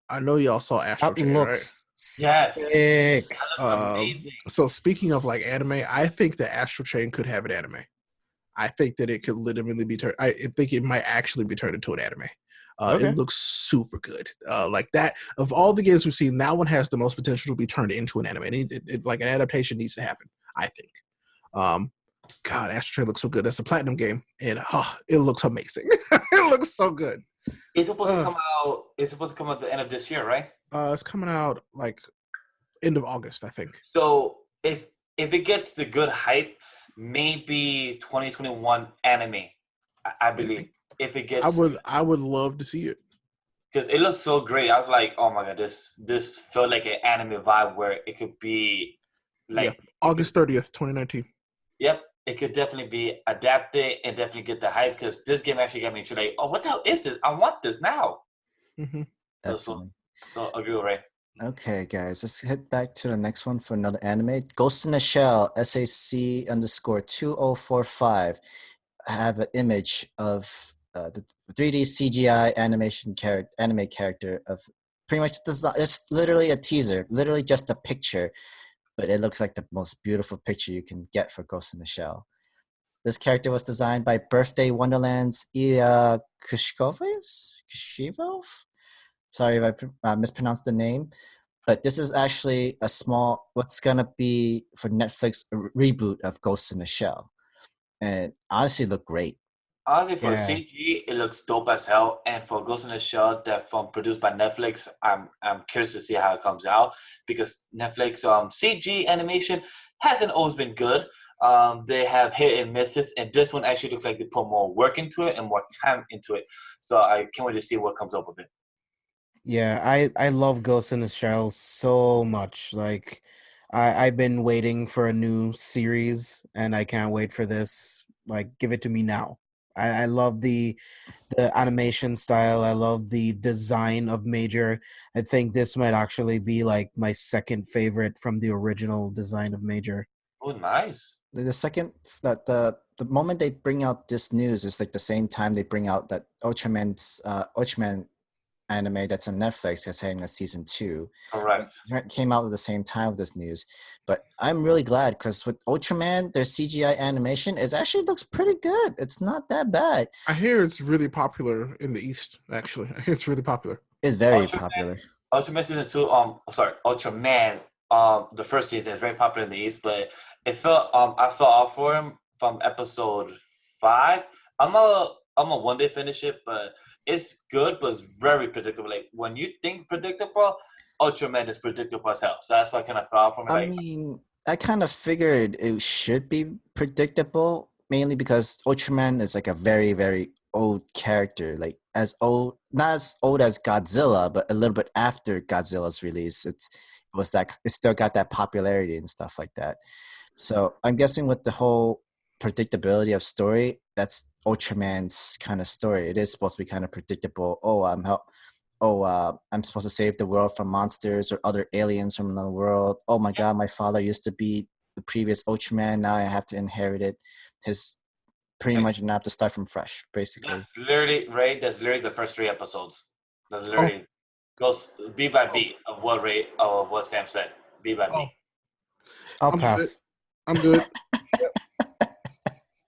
I know y'all saw Astral That Chain, right? looks Yes. sick. That looks amazing. So speaking of like anime, I think that Astral Chain could have an anime. I think that it could legitimately be turned. I think it might actually be turned into an anime. Okay. It looks super good. Like that, of all the games we've seen, that one has the most potential to be turned into an anime. And like an adaptation needs to happen, I think. God, Astral Chain looks so good. That's a platinum game, and it looks amazing. It looks so good. It's supposed to come out. It's supposed to come out at the end of this year, right? It's coming out like end of August, I think. So if it gets the good hype, maybe 2021 anime. I believe if it gets. I would love to see it because it looks so great. I was like, oh my god, this felt like an anime vibe where it could be like August 30th, 2019. Yep, it could definitely be adapted and definitely get the hype because this game actually got me into like, oh, what the hell is this? I want this now. Mm-hmm. Definitely. So agree, right? Okay, guys, let's head back to the next one for another anime. Ghost in the Shell, SAC_2045. I have an image of the 3D CGI anime character of pretty much it's literally a teaser, literally just a picture, but it looks like the most beautiful picture you can get for Ghost in the Shell. This character was designed by Birthday Wonderland's Ilya Kushivov? Sorry if I mispronounced the name. But this is actually what's going to be for Netflix a reboot of Ghost in the Shell. And honestly, look great. Honestly, for CG, it looks dope as hell. And for Ghost in the Shell, produced by Netflix, I'm curious to see how it comes out because Netflix CG animation hasn't always been good. They have hit and misses, and this one actually looks like they put more work into it and more time into it. So I can't wait to see what comes up with it. Yeah, I love Ghost in the Shell so much. Like I've been waiting for a new series and I can't wait for this. Like give it to me now. I love the animation style. I love the design of Major. I think this might actually be like my second favorite from the original design of Major. Oh, nice. The second that the moment they bring out this news is like the same time they bring out that Ultraman anime that's on Netflix that's having a season 2. Correct. It came out at the same time with this news. But I'm really glad because with Ultraman, their CGI animation actually looks pretty good. It's not that bad. I hear it's really popular in the East, actually. I hear it's really popular. It's very popular. Ultraman season 2, Ultraman, the first season is very popular in the East, but I felt off for him from episode 5. I'm a one day finish it, but it's good, but it's very predictable. Like when you think predictable, Ultraman is predictable as hell. So that's why I kind of fell from it. I mean, I kind of figured it should be predictable, mainly because Ultraman is like a very, very old character. Like not as old as Godzilla, but a little bit after Godzilla's release. It still got that popularity and stuff like that. So I'm guessing with the whole predictability of story, that's Ultraman's kind of story. It is supposed to be kind of predictable. I'm supposed to save the world from monsters or other aliens from another world. Oh my god, my father used to be the previous Ultraman. Now I have to inherit it. His pretty much not to start from fresh, basically. That's literally the first 3 episodes. That's literally goes beat by beat of what Sam said. Beat by beat. I'll pass. I'm good.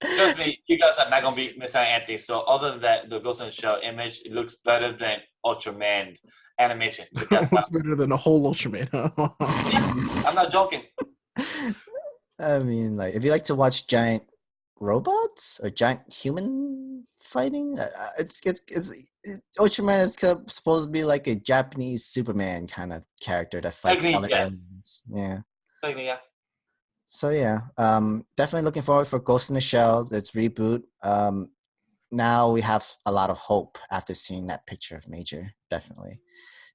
Trust me, you guys are not gonna be missing anything. So other than that, the Ghost in the Shell image, it looks better than Ultraman animation. But that's not. Looks better than a whole Ultraman. I'm not joking. I mean, like, if you like to watch giant robots or giant human fighting, Ultraman is supposed to be like a Japanese Superman kind of character that fights Technically, other yes. aliens. Yeah. Technically, yeah. So yeah, definitely looking forward for Ghost in the Shell. Its reboot. Now we have a lot of hope after seeing that picture of Major. Definitely.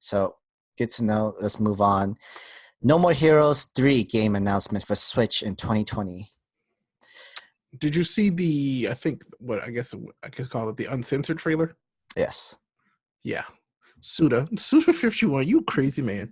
So good to know. Let's move on. No More Heroes 3 game announcement for Switch in 2020. Did you see the? I think what I could call it the uncensored trailer. Yes. Yeah. Suda 51, you crazy man.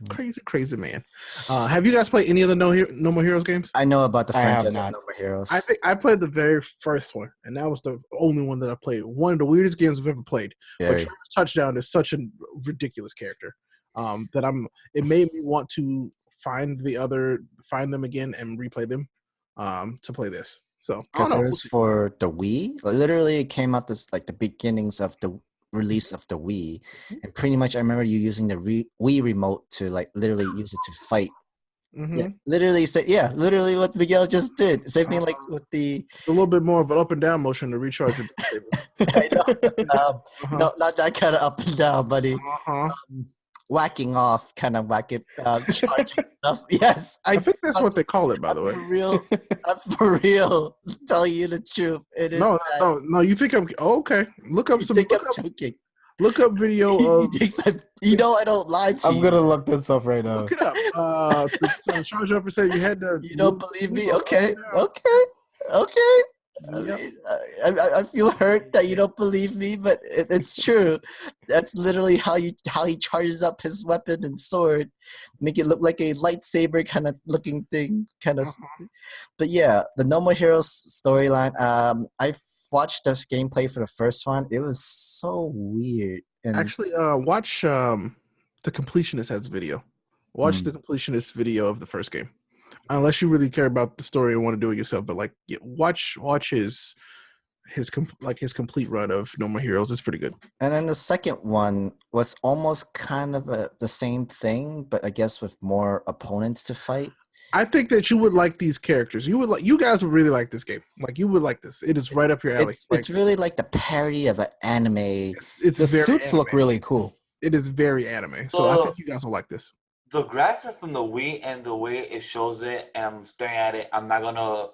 Crazy man. Have you guys played any of the No More Heroes games? I know about the I have franchise of not. No More Heroes. I think I played the very first one, and that was the only one that I played. One of the weirdest games I've ever played. Very. But Travis Touchdown is such a ridiculous character that it made me want to find them again and replay them to play this. So Because it was for the Wii. Literally, it came out this like the beginnings of the release of the Wii, and pretty much I remember you using the Wii remote to like literally use it to fight. Mm-hmm. Yeah, literally what Miguel just did. Same thing like with the a little bit more of an up and down motion to recharge your I know. No, not that kind of up and down, buddy. Whacking off, kind of whacking, charging stuff. Yes, I think that's what they call it, by the way. For real, I'm for real. Telling you the truth, it is. No. You think I'm okay? Look up some. Look up video of. I don't lie to you. I'm gonna look this up right now. Look it up. To charge up and say you had to. You don't believe me? Okay. I mean, I feel hurt that you don't believe me, but it's true. That's literally how he charges up his weapon and sword, make it look like a lightsaber kind of looking thing, kind of. But yeah, the No More Heroes storyline. I watched the gameplay for the first one. It was so weird. And actually, watch the Completionist has video. Watch the Completionist video of the first game. Unless you really care about the story and want to do it yourself, but like watch his complete run of No More Heroes. It's pretty good. And then the second one was almost kind of the same thing, but I guess with more opponents to fight. I think that you would like these characters. You guys would really like this game. Like you would like this. It is right up your alley. It's really like the parody of an anime. It's the very suits anime. Look really cool. It is very anime. So I think you guys will like this. The graphics from the Wii and the way it shows it, and I'm staring at it, I'm not gonna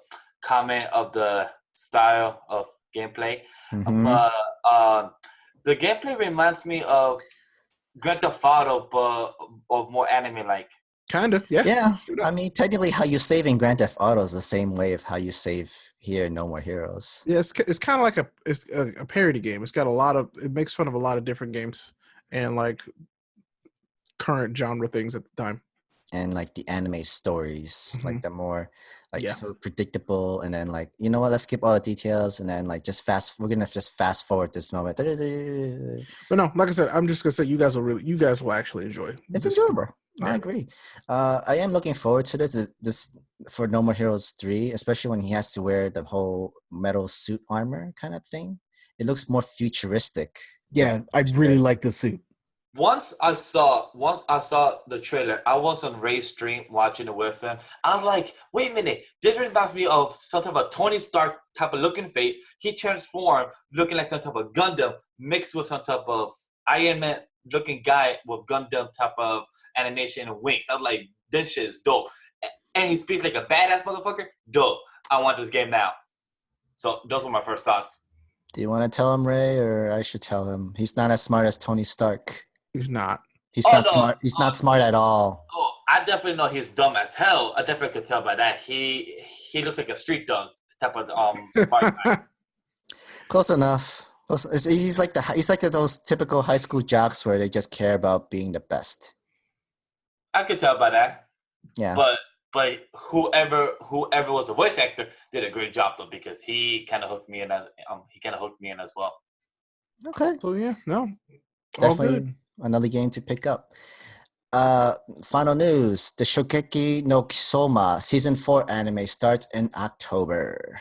comment of the style of gameplay. But the gameplay reminds me of Grand Theft Auto, but of more anime-like. Kinda, yeah. Yeah, I mean, technically, how you save in Grand Theft Auto is the same way of how you save here in No More Heroes. Yeah, it's kind of like a parody game. It's got it makes fun of a lot of different games and like current genre things at the time, and like the anime stories, like the more like so predictable, and then like let's skip all the details, and then like we're gonna just fast forward this moment. But no, like I said, I'm just gonna say you guys will actually enjoy. It's enjoyable. I agree. I am looking forward to this for No More Heroes 3, especially when he has to wear the whole metal suit armor kind of thing. It looks more futuristic. Yeah, I really like the suit. Once I saw the trailer, I was on Ray's stream watching it with him. I was like, wait a minute, this reminds me of some type of Tony Stark type of looking face. He transformed looking like some type of Gundam mixed with some type of Iron Man looking guy with Gundam type of animation and wings. I was like, this shit is dope. And he speaks like a badass motherfucker. Dope. I want this game now. So those were my first thoughts. Do you want to tell him, Ray, or I should tell him? He's not as smart as Tony Stark. He's not. He's not smart. He's not smart at all. Oh, I definitely know he's dumb as hell. I definitely could tell by that. He looks like a street dog type of guy. Close enough. He's like those typical high school jocks where they just care about being the best. I could tell by that. Yeah. But whoever was the voice actor did a great job though, because he kind of hooked me in as well. Okay. So yeah, no. Definitely another game to pick up. Final news: the Shokugeki no Soma Season 4 anime starts in October.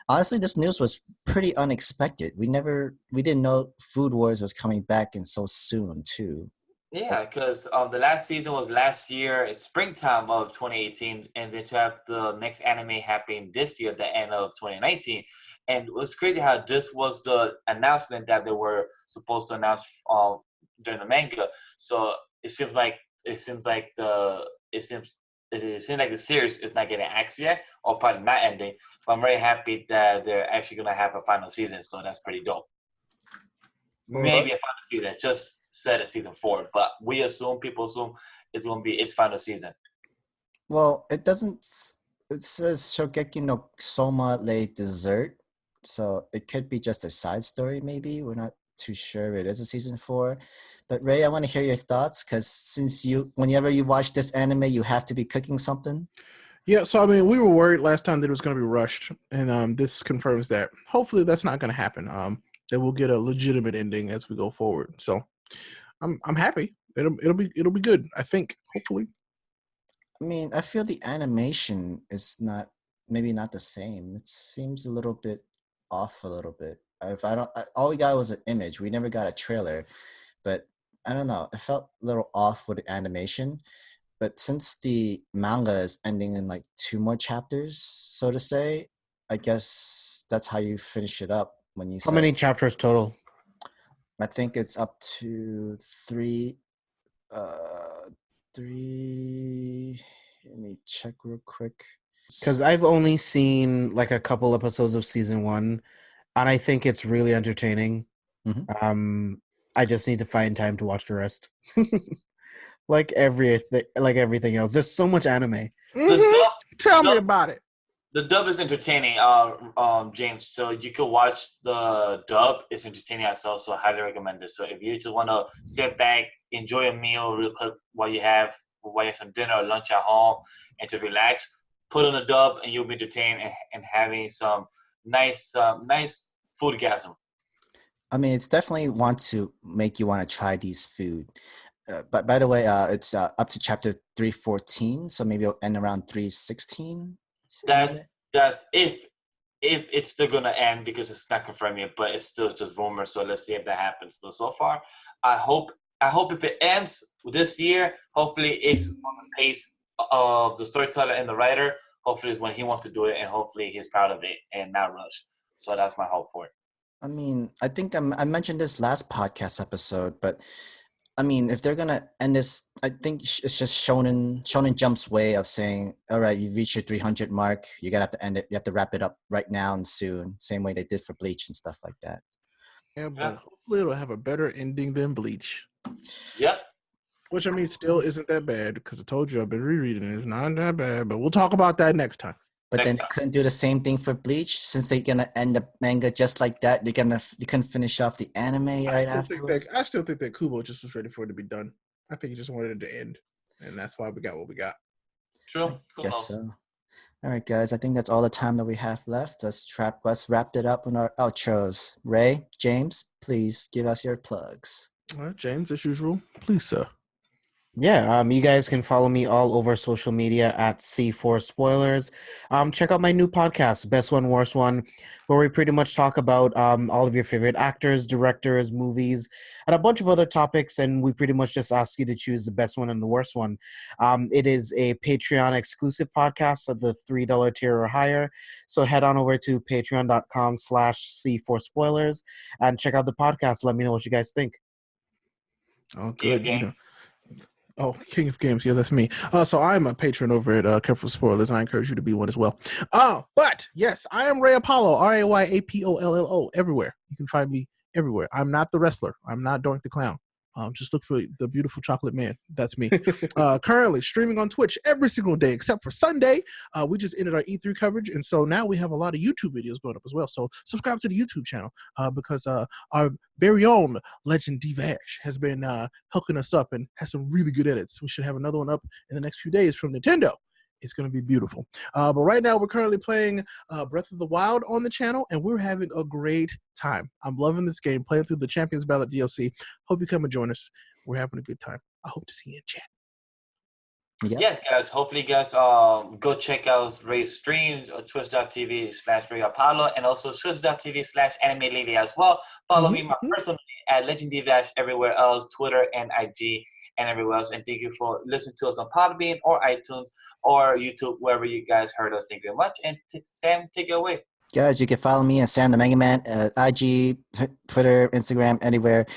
Honestly, this news was pretty unexpected. We didn't know Food Wars was coming back and so soon too. Yeah, because the last season was last year. It's springtime of 2018, and then to have the next anime happening this year, the end of 2019. And it was crazy how this was the announcement that they were supposed to announce during the manga. So it seems like it seems like the it seems like the series is not getting axed yet, or probably not ending. But I'm very happy that they're actually gonna have a final season. So that's pretty dope. Maybe a final season. Just said it season 4, but people assume it's gonna be its final season. Well, it doesn't. It says Shokugeki no Soma le dessert, so it could be just a side story. Maybe we're not too sure. It is a season 4, but Ray, I want to hear your thoughts because since whenever you watch this anime, you have to be cooking something. Yeah, so I mean, we were worried last time that it was going to be rushed, and this confirms that. Hopefully, that's not going to happen. That we'll get a legitimate ending as we go forward. So, I'm happy. It'll be good. I think. Hopefully. I mean, I feel the animation is maybe not the same. It seems a little bit off a little bit. If I don't, all we got was an image. We never got a trailer, but I don't know. It felt a little off with the animation. But since the manga is ending in like 2 more chapters, so to say, I guess that's how you finish it up when you How many chapters total? I think it's up to 3. 3. Let me check real quick. Because I've only seen like a couple episodes of season 1, and I think it's really entertaining. Mhm. I just need to find time to watch the rest. like everything else, there's so much anime. Tell me about it. The dub is entertaining, James. So you can watch the dub. It's entertaining as well, so I highly recommend it. So if you just want to sit back, enjoy a meal real quick while you have some dinner or lunch at home, and to relax, put on a dub, and you'll be entertained and having some nice foodgasm. I mean, it's definitely want to make you want to try these food. But by the way, it's up to chapter 314, so maybe it'll end around 316. That's if it's still gonna end because it's not confirmed yet, but it's still just rumors. So let's see if that happens. But so far, I hope if it ends this year, hopefully it's on the pace of the storyteller and the writer. Hopefully it's when he wants to do it, and hopefully he's proud of it and not rushed. So that's my hope for it. I mean, I think I mentioned this last podcast episode, but I mean, if they're gonna end this, I think it's just Shonen Jump's way of saying, "All right, you've reached your 300 mark. You're gonna have to end it. You have to wrap it up right now and soon." Same way they did for Bleach and stuff like that. Yeah, but hopefully it'll have a better ending than Bleach. Yep. Which I mean, still isn't that bad because I told you I've been rereading it. It's not that bad, but we'll talk about that next time. But then they couldn't do the same thing for Bleach since they're gonna end the manga just like that. You couldn't finish off the anime right after. I still think that Kubo just was ready for it to be done. I think he just wanted it to end, and that's why we got what we got. True. Guess so. All right, guys. I think that's all the time that we have left. Let's wrap it up on our outros. Ray, James, please give us your plugs. All right, James, as usual, please, sir. Yeah, you guys can follow me all over social media at C4 Spoilers. Check out my new podcast, Best One, Worst One, where we pretty much talk about all of your favorite actors, directors, movies, and a bunch of other topics, and we pretty much just ask you to choose the best one and the worst one. It is a Patreon exclusive podcast at the $3 tier or higher, so head on over to patreon.com/C4 Spoilers and check out the podcast. Let me know what you guys think. Oh, good. You know. Oh, King of Games. Yeah, that's me. So I'm a patron over at Careful Spoilers, and I encourage you to be one as well. But yes, I am Ray Apollo, RayAPOLLO, everywhere. You can find me everywhere. I'm not the wrestler. I'm not Dork the Clown. Just look for the beautiful chocolate man. That's me. Currently streaming on Twitch every single day except for Sunday. We just ended our E3 coverage, and so now we have a lot of YouTube videos going up as well. So subscribe to the YouTube channel because our very own Legend Divash has been hooking us up and has some really good edits. We should have another one up in the next few days from Nintendo. It's going to be beautiful. But right now, we're currently playing Breath of the Wild on the channel, and we're having a great time. I'm loving this game, playing through the Champions Ballot DLC. Hope you come and join us. We're having a good time. I hope to see you in chat. Yep. Yes, guys. Hopefully, guys, go check out Ray's stream, twitch.tv/Ray Apollo, and also twitch.tv/Anime Lady as well. Follow me my personally at LegendDVash everywhere else, Twitter and IG and everywhere else. And thank you for listening to us on Podbean or iTunes or YouTube, wherever you guys heard us. Thank you very much. And Sam, take it away. Guys, you can follow me and Sam the Mega Man, IG, Twitter, Instagram, anywhere.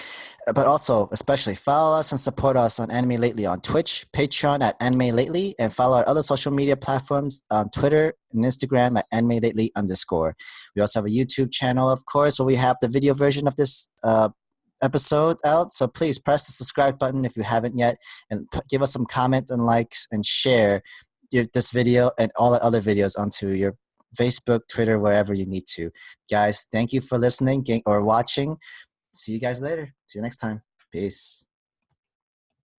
But also, especially, follow us and support us on Anime Lately on Twitch, Patreon at Anime Lately, and follow our other social media platforms on Twitter and Instagram at Anime Lately _. We also have a YouTube channel, of course, where we have the video version of this episode out. So please press the subscribe button if you haven't yet, and give us some comments and likes, and share this video and all the other videos onto your Facebook, Twitter, wherever you need to. Guys, thank you for listening or watching. See you guys later. See you next time. Peace.